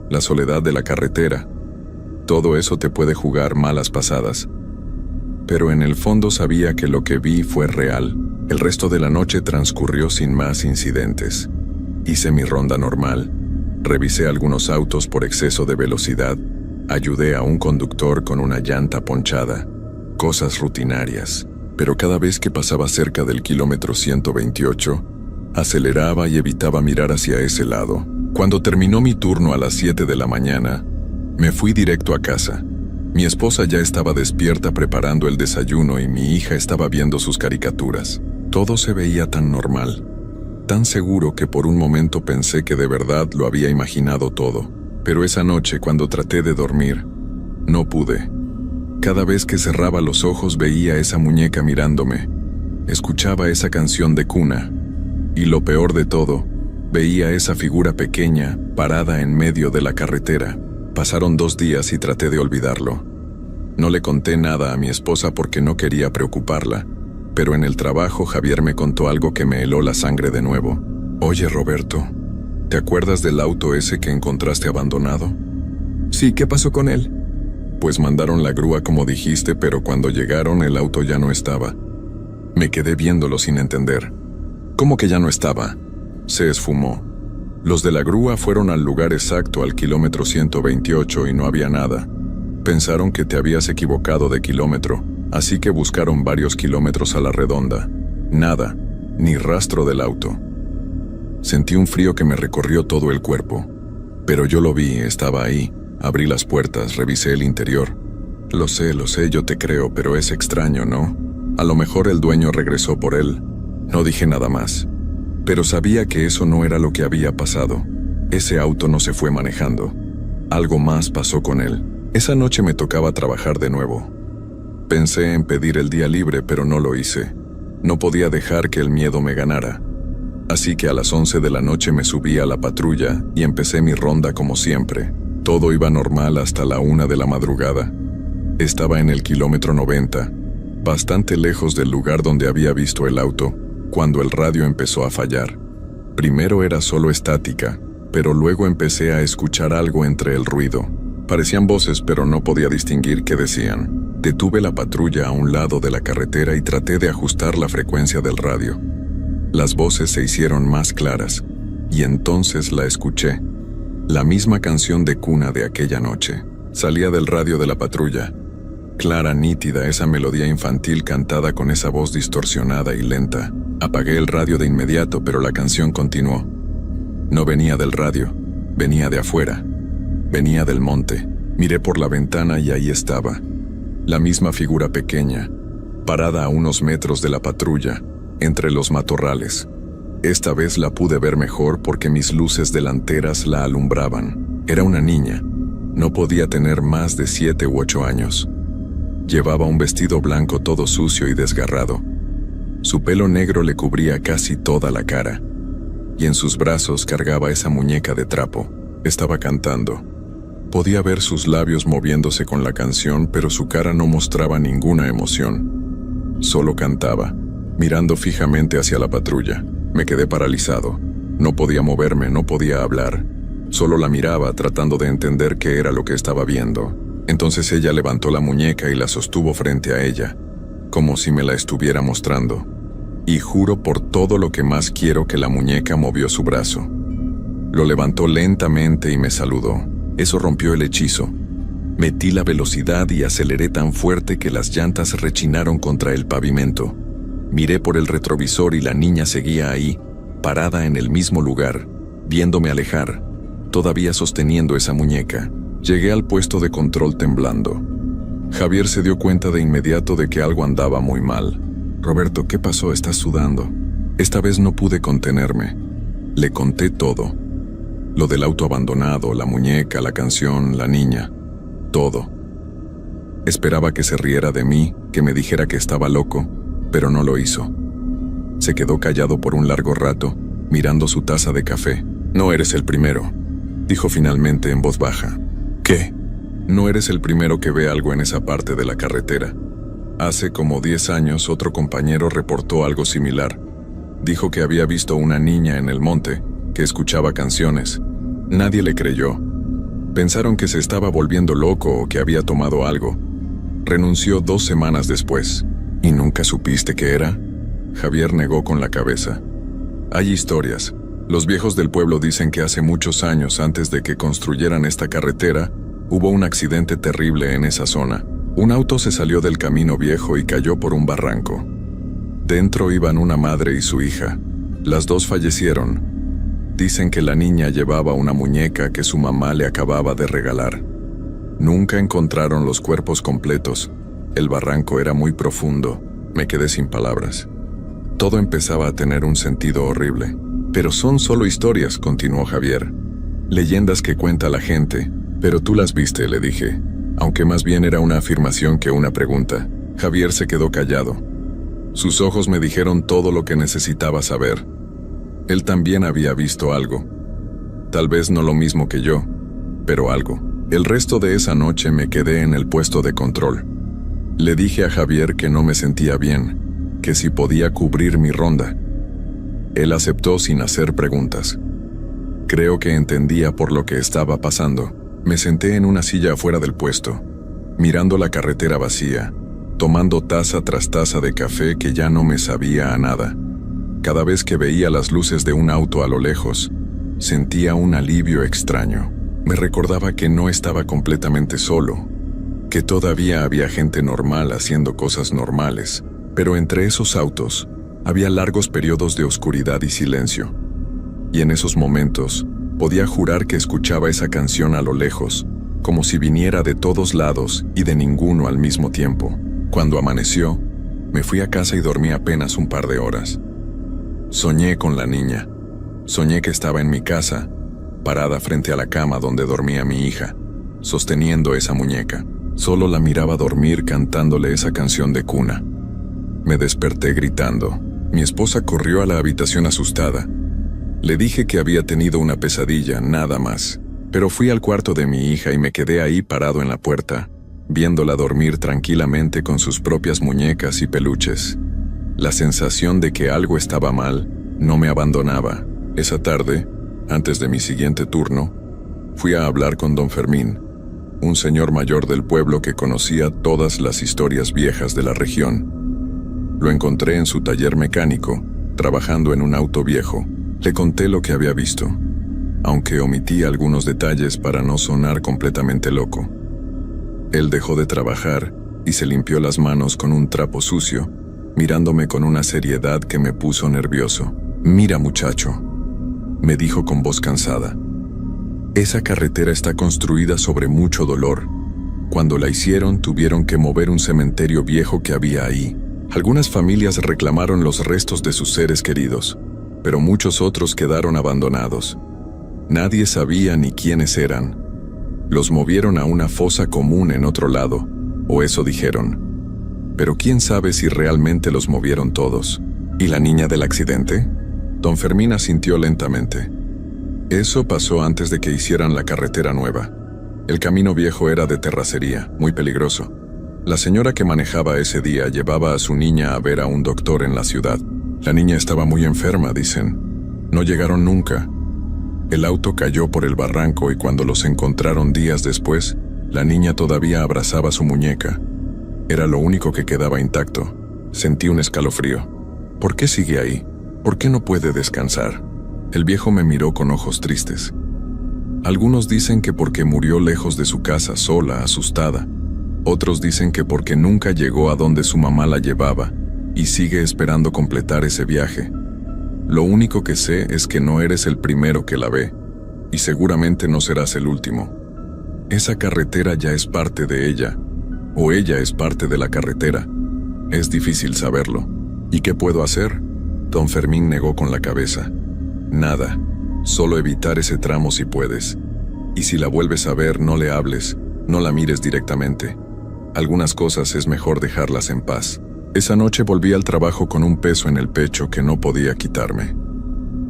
la soledad de la carretera. Todo eso te puede jugar malas pasadas. Pero en el fondo sabía que lo que vi fue real. El resto de la noche transcurrió sin más incidentes. Hice mi ronda normal. Revisé algunos autos por exceso de velocidad. Ayudé a un conductor con una llanta ponchada. Cosas rutinarias. Pero cada vez que pasaba cerca del kilómetro 128, aceleraba y evitaba mirar hacia ese lado. Cuando terminó mi turno a las 7 de la mañana, me fui directo a casa. Mi esposa ya estaba despierta preparando el desayuno y mi hija estaba viendo sus caricaturas. Todo se veía tan normal, tan seguro que por un momento pensé que de verdad lo había imaginado todo. Pero esa noche, cuando traté de dormir, no pude. Cada vez que cerraba los ojos veía esa muñeca mirándome. Escuchaba esa canción de cuna. Y lo peor de todo, veía esa figura pequeña parada en medio de la carretera. Pasaron 2 días y traté de olvidarlo. No le conté nada a mi esposa porque no quería preocuparla, pero en el trabajo Javier me contó algo que me heló la sangre de nuevo. Oye, Roberto, ¿te acuerdas del auto ese que encontraste abandonado? Sí, ¿qué pasó con él? Pues mandaron la grúa como dijiste, pero cuando llegaron el auto ya no estaba. Me quedé viéndolo sin entender. ¿Cómo que ya no estaba? Se esfumó. Los de la grúa fueron al lugar exacto, al kilómetro 128, y no había nada. Pensaron que te habías equivocado de kilómetro, así que buscaron varios kilómetros a la redonda. Nada, ni rastro del auto. Sentí un frío que me recorrió todo el cuerpo. Pero yo lo vi, estaba ahí. Abrí las puertas, revisé el interior. Lo sé, yo te creo, pero es extraño, ¿no? A lo mejor el dueño regresó por él. No dije nada más. Pero sabía que eso no era lo que había pasado. Ese auto no se fue manejando. Algo más pasó con él. Esa noche me tocaba trabajar de nuevo. Pensé en pedir el día libre, pero no lo hice. No podía dejar que el miedo me ganara. Así que a las 11 de la noche me subí a la patrulla y empecé mi ronda como siempre. Todo iba normal hasta la 1 de la madrugada. Estaba en el kilómetro 90, bastante lejos del lugar donde había visto el auto, cuando el radio empezó a fallar. Primero era solo estática, pero luego empecé a escuchar algo entre el ruido. Parecían voces, pero no podía distinguir qué decían. Detuve la patrulla a un lado de la carretera y traté de ajustar la frecuencia del radio. Las voces se hicieron más claras, y entonces la escuché. La misma canción de cuna de aquella noche. Salía del radio de la patrulla. Clara, nítida, esa melodía infantil cantada con esa voz distorsionada y lenta. Apagué el radio de inmediato, pero la canción continuó. No venía del radio, venía de afuera. Venía del monte. Miré por la ventana y ahí estaba. La misma figura pequeña, parada a unos metros de la patrulla, entre los matorrales. Esta vez la pude ver mejor porque mis luces delanteras la alumbraban. Era una niña. No podía tener más de 7 u 8 años. Llevaba un vestido blanco todo sucio y desgarrado. Su pelo negro le cubría casi toda la cara, y en sus brazos cargaba esa muñeca de trapo. Estaba cantando. Podía ver sus labios moviéndose con la canción, pero su cara no mostraba ninguna emoción. Solo cantaba, mirando fijamente hacia la patrulla. Me quedé paralizado. No podía moverme, no podía hablar. Solo la miraba tratando de entender qué era lo que estaba viendo. Entonces ella levantó la muñeca y la sostuvo frente a ella, como si me la estuviera mostrando. Y juro por todo lo que más quiero que la muñeca movió su brazo. Lo levantó lentamente y me saludó. Eso rompió el hechizo. Metí la velocidad y aceleré tan fuerte que las llantas rechinaron contra el pavimento. Miré por el retrovisor y la niña seguía ahí, parada en el mismo lugar, viéndome alejar, todavía sosteniendo esa muñeca. Llegué al puesto de control temblando. Javier se dio cuenta de inmediato de que algo andaba muy mal. Roberto, ¿qué pasó? Estás sudando. Esta vez no pude contenerme. Le conté todo. Lo del auto abandonado, la muñeca, la canción, la niña. Todo. Esperaba que se riera de mí, que me dijera que estaba loco, pero no lo hizo. Se quedó callado por un largo rato, mirando su taza de café. No eres el primero, dijo finalmente en voz baja. ¿Qué? No eres el primero que ve algo en esa parte de la carretera. Hace como 10 años otro compañero reportó algo similar. Dijo que había visto una niña en el monte, que escuchaba canciones. Nadie le creyó. Pensaron que se estaba volviendo loco o que había tomado algo. Renunció 2 semanas después. ¿Y nunca supiste qué era? Javier negó con la cabeza. Hay historias. Los viejos del pueblo dicen que hace muchos años, antes de que construyeran esta carretera, hubo un accidente terrible en esa zona. Un auto se salió del camino viejo y cayó por un barranco. Dentro iban una madre y su hija. Las dos fallecieron. Dicen que la niña llevaba una muñeca que su mamá le acababa de regalar. Nunca encontraron los cuerpos completos. El barranco era muy profundo. Me quedé sin palabras. Todo empezaba a tener un sentido horrible. Pero son solo historias, continuó Javier. Leyendas que cuenta la gente. Pero tú las viste, le dije. Aunque más bien era una afirmación que una pregunta. Javier se quedó callado. Sus ojos me dijeron todo lo que necesitaba saber. Él también había visto algo. Tal vez no lo mismo que yo, pero algo. El resto de esa noche me quedé en el puesto de control. Le dije a Javier que no me sentía bien, que si podía cubrir mi ronda. Él aceptó sin hacer preguntas. Creo que entendía por lo que estaba pasando. Me senté en una silla afuera del puesto, mirando la carretera vacía, tomando taza tras taza de café que ya no me sabía a nada. Cada vez que veía las luces de un auto a lo lejos, sentía un alivio extraño. Me recordaba que no estaba completamente solo, que todavía había gente normal haciendo cosas normales, pero entre esos autos había largos periodos de oscuridad y silencio. Y en esos momentos podía jurar que escuchaba esa canción a lo lejos, como si viniera de todos lados y de ninguno al mismo tiempo. Cuando amaneció, me fui a casa y dormí apenas un par de horas. Soñé con la niña. Soñé que estaba en mi casa, parada frente a la cama donde dormía mi hija, sosteniendo esa muñeca. Solo la miraba dormir cantándole esa canción de cuna. Me desperté gritando. Mi esposa corrió a la habitación asustada. Le dije que había tenido una pesadilla, nada más. Pero fui al cuarto de mi hija y me quedé ahí parado en la puerta, viéndola dormir tranquilamente con sus propias muñecas y peluches. La sensación de que algo estaba mal no me abandonaba. Esa tarde, antes de mi siguiente turno, fui a hablar con don Fermín, un señor mayor del pueblo que conocía todas las historias viejas de la región. Lo encontré en su taller mecánico, trabajando en un auto viejo. Le conté lo que había visto, aunque omití algunos detalles para no sonar completamente loco. Él dejó de trabajar y se limpió las manos con un trapo sucio, mirándome con una seriedad que me puso nervioso. «Mira, muchacho», me dijo con voz cansada. «Esa carretera está construida sobre mucho dolor. Cuando la hicieron, tuvieron que mover un cementerio viejo que había ahí. Algunas familias reclamaron los restos de sus seres queridos, pero muchos otros quedaron abandonados. Nadie sabía ni quiénes eran. Los movieron a una fosa común en otro lado, o eso dijeron. Pero quién sabe si realmente los movieron todos. ¿Y la niña del accidente?». Don Fermín asintió lentamente. Eso pasó antes de que hicieran la carretera nueva. El camino viejo era de terracería, muy peligroso. La señora que manejaba ese día llevaba a su niña a ver a un doctor en la ciudad. La niña estaba muy enferma, dicen. No llegaron nunca. El auto cayó por el barranco y cuando los encontraron días después, la niña todavía abrazaba su muñeca. Era lo único que quedaba intacto. Sentí un escalofrío. ¿Por qué sigue ahí? ¿Por qué no puede descansar? El viejo me miró con ojos tristes. Algunos dicen que porque murió lejos de su casa, sola, asustada. Otros dicen que porque nunca llegó a donde su mamá la llevaba y sigue esperando completar ese viaje. Lo único que sé es que no eres el primero que la ve, y seguramente no serás el último. Esa carretera ya es parte de ella, o ella es parte de la carretera. Es difícil saberlo. ¿Y qué puedo hacer? Don Fermín negó con la cabeza. Nada, solo evitar ese tramo si puedes. Y si la vuelves a ver, no le hables, no la mires directamente. Algunas cosas es mejor dejarlas en paz. Esa noche volví al trabajo con un peso en el pecho que no podía quitarme.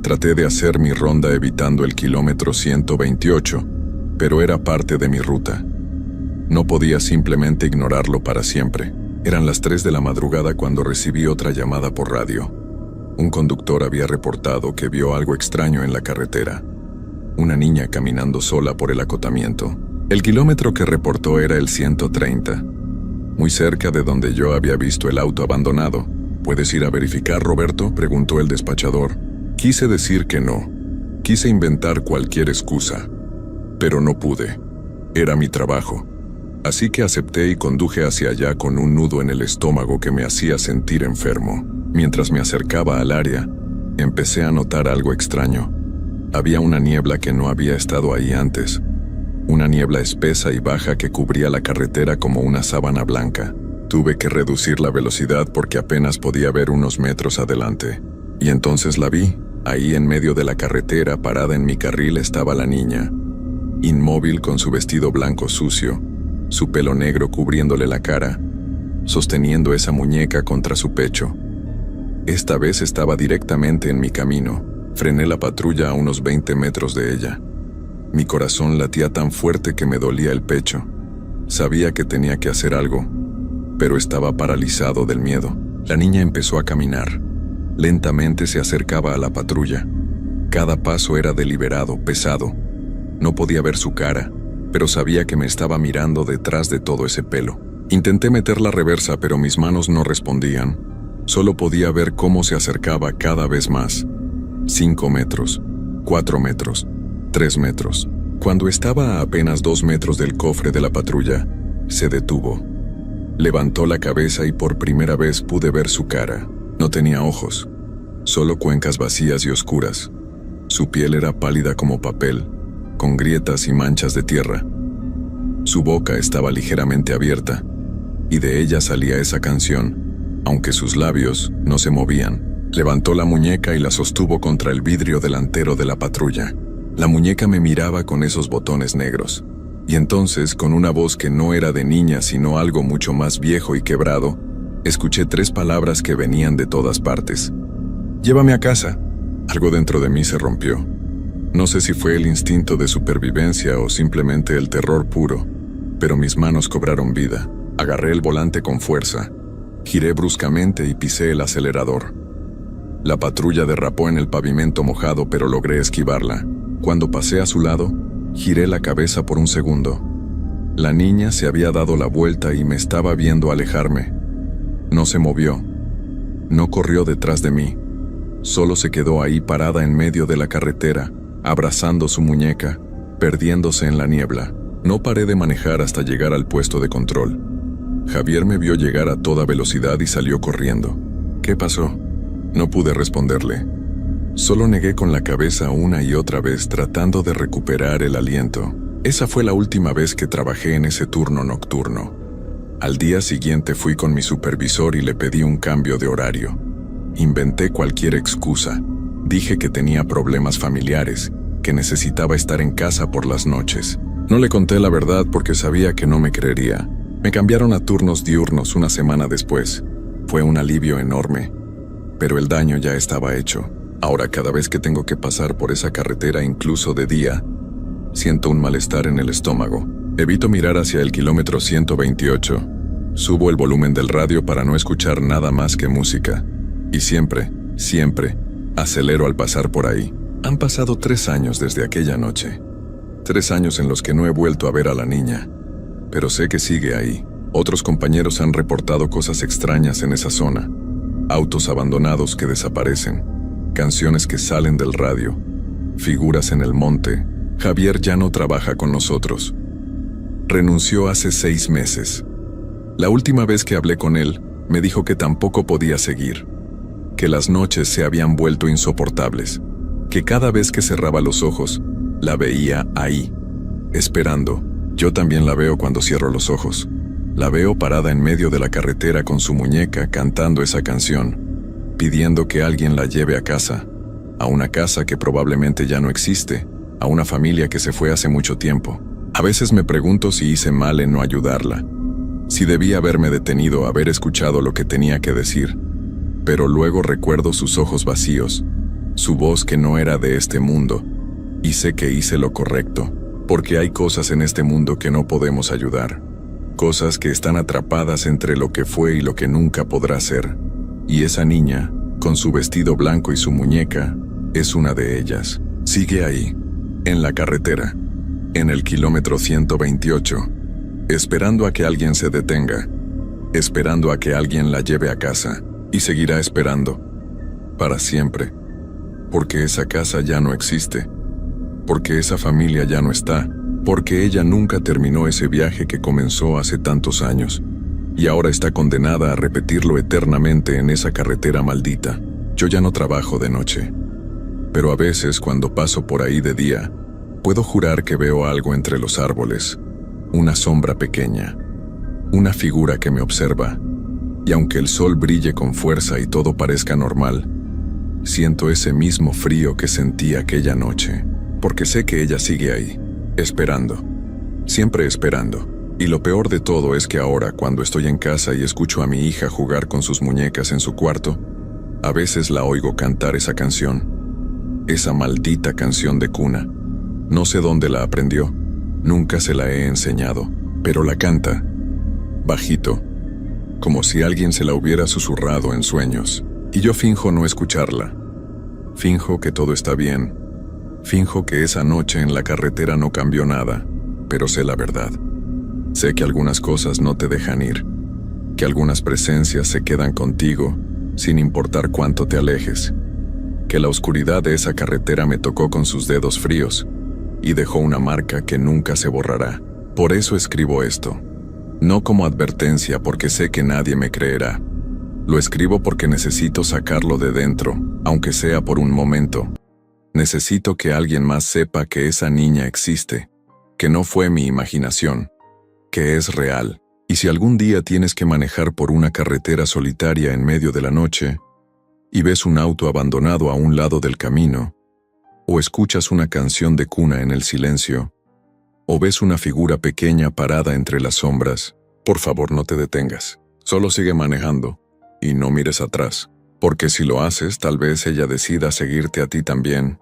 Traté de hacer mi ronda evitando el kilómetro 128, pero era parte de mi ruta. No podía simplemente ignorarlo para siempre. Eran las 3 de la madrugada cuando recibí otra llamada por radio. Un conductor había reportado que vio algo extraño en la carretera. Una niña caminando sola por el acotamiento. El kilómetro que reportó era el 130, muy cerca de donde yo había visto el auto abandonado. ¿Puedes ir a verificar, Roberto?, preguntó el despachador. Quise decir que no. Quise inventar cualquier excusa, pero no pude. Era mi trabajo. Así que acepté y conduje hacia allá con un nudo en el estómago que me hacía sentir enfermo. Mientras me acercaba al área, empecé a notar algo extraño. Había una niebla que no había estado ahí antes. una niebla espesa y baja que cubría la carretera como una sábana blanca. Tuve que reducir la velocidad porque apenas podía ver unos metros adelante. Y entonces la vi. Ahí en medio de la carretera, parada en mi carril, estaba la niña, inmóvil con su vestido blanco sucio, su pelo negro cubriéndole la cara, sosteniendo esa muñeca contra su pecho. Esta vez estaba directamente en mi camino. Frené la patrulla a unos 20 metros de ella. Mi corazón latía tan fuerte que me dolía el pecho. Sabía que tenía que hacer algo, pero estaba paralizado del miedo. La niña empezó a caminar. Lentamente se acercaba a la patrulla. Cada paso era deliberado, pesado. No podía ver su cara, pero sabía que me estaba mirando detrás de todo ese pelo. Intenté meter la reversa, pero mis manos no respondían. Solo podía ver cómo se acercaba cada vez más. 5 metros, 4 metros, 3 metros. Cuando estaba a apenas 2 metros del cofre de la patrulla, se detuvo. Levantó la cabeza y por primera vez pude ver su cara. No tenía ojos, solo cuencas vacías y oscuras. Su piel era pálida como papel, con grietas y manchas de tierra. Su boca estaba ligeramente abierta, y de ella salía esa canción, aunque sus labios no se movían. Levantó la muñeca y la sostuvo contra el vidrio delantero de la patrulla. La muñeca me miraba con esos botones negros. Y entonces, con una voz que no era de niña sino algo mucho más viejo y quebrado, escuché 3 palabras que venían de todas partes. «Llévame a casa». Algo dentro de mí se rompió. No sé si fue el instinto de supervivencia o simplemente el terror puro, pero mis manos cobraron vida. Agarré el volante con fuerza, giré bruscamente y pisé el acelerador. La patrulla derrapó en el pavimento mojado, pero logré esquivarla. Cuando pasé a su lado, giré la cabeza por un segundo. La niña se había dado la vuelta y me estaba viendo alejarme. No se movió. No corrió detrás de mí. Solo se quedó ahí parada en medio de la carretera, abrazando su muñeca, perdiéndose en la niebla. No paré de manejar hasta llegar al puesto de control. Javier me vio llegar a toda velocidad y salió corriendo. ¿Qué pasó? No pude responderle. Solo negué con la cabeza una y otra vez, tratando de recuperar el aliento. Esa fue la última vez que trabajé en ese turno nocturno. Al día siguiente fui con mi supervisor y le pedí un cambio de horario. Inventé cualquier excusa. Dije que tenía problemas familiares, que necesitaba estar en casa por las noches. No le conté la verdad porque sabía que no me creería. Me cambiaron a turnos diurnos una semana después. Fue un alivio enorme, pero el daño ya estaba hecho. Ahora cada vez que tengo que pasar por esa carretera, incluso de día, siento un malestar en el estómago. Evito mirar hacia el kilómetro 128. Subo el volumen del radio para no escuchar nada más que música. Y siempre, acelero al pasar por ahí. Han pasado 3 años desde aquella noche. 3 años en los que no he vuelto a ver a la niña. Pero sé que sigue ahí. Otros compañeros han reportado cosas extrañas en esa zona. Autos abandonados que desaparecen. Canciones que salen del radio. Figuras en el monte. Javier ya no trabaja con nosotros. Renunció hace 6 meses. La última vez que hablé con él, me dijo que tampoco podía seguir. Que las noches se habían vuelto insoportables. Que cada vez que cerraba los ojos, la veía ahí, esperando. Yo también la veo cuando cierro los ojos. La veo parada en medio de la carretera con su muñeca cantando esa canción, pidiendo que alguien la lleve a casa, a una casa que probablemente ya no existe, a una familia que se fue hace mucho tiempo. A veces me pregunto si hice mal en no ayudarla, si debí haberme detenido, haber escuchado lo que tenía que decir. Pero luego recuerdo sus ojos vacíos, su voz que no era de este mundo, y sé que hice lo correcto, porque hay cosas en este mundo que no podemos ayudar. Cosas que están atrapadas entre lo que fue y lo que nunca podrá ser. Y esa niña, con su vestido blanco y su muñeca, es una de ellas. Sigue ahí, en la carretera, en el kilómetro 128, esperando a que alguien se detenga, esperando a que alguien la lleve a casa, y seguirá esperando, para siempre, porque esa casa ya no existe, porque esa familia ya no está, porque ella nunca terminó ese viaje que comenzó hace tantos años, y ahora está condenada a repetirlo eternamente en esa carretera maldita. Yo ya no trabajo de noche, pero a veces cuando paso por ahí de día, Puedo jurar que veo algo entre los árboles, una sombra pequeña, una figura que me observa, y aunque el sol brille con fuerza y todo parezca normal, siento ese mismo frío que sentí aquella noche, porque sé que ella sigue ahí, esperando, siempre esperando. Y lo peor de todo es que ahora, cuando estoy en casa y escucho a mi hija jugar con sus muñecas en su cuarto, a veces la oigo cantar esa canción, esa maldita canción de cuna. No sé dónde la aprendió, nunca se la he enseñado, pero la canta, bajito, como si alguien se la hubiera susurrado en sueños. Y yo finjo no escucharla. Finjo que todo está bien. Finjo que esa noche en la carretera no cambió nada, pero sé la verdad. Sé que algunas cosas no te dejan ir, que algunas presencias se quedan contigo, sin importar cuánto te alejes, que la oscuridad de esa carretera me tocó con sus dedos fríos y dejó una marca que nunca se borrará. Por eso escribo esto, no como advertencia porque sé que nadie me creerá. Lo escribo porque necesito sacarlo de dentro, aunque sea por un momento. Necesito que alguien más sepa que esa niña existe, que no fue mi imaginación, que es real. Y si algún día tienes que manejar por una carretera solitaria en medio de la noche, y ves un auto abandonado a un lado del camino, o escuchas una canción de cuna en el silencio, o ves una figura pequeña parada entre las sombras, por favor no te detengas. Solo sigue manejando, y no mires atrás, porque si lo haces tal vez ella decida seguirte a ti también,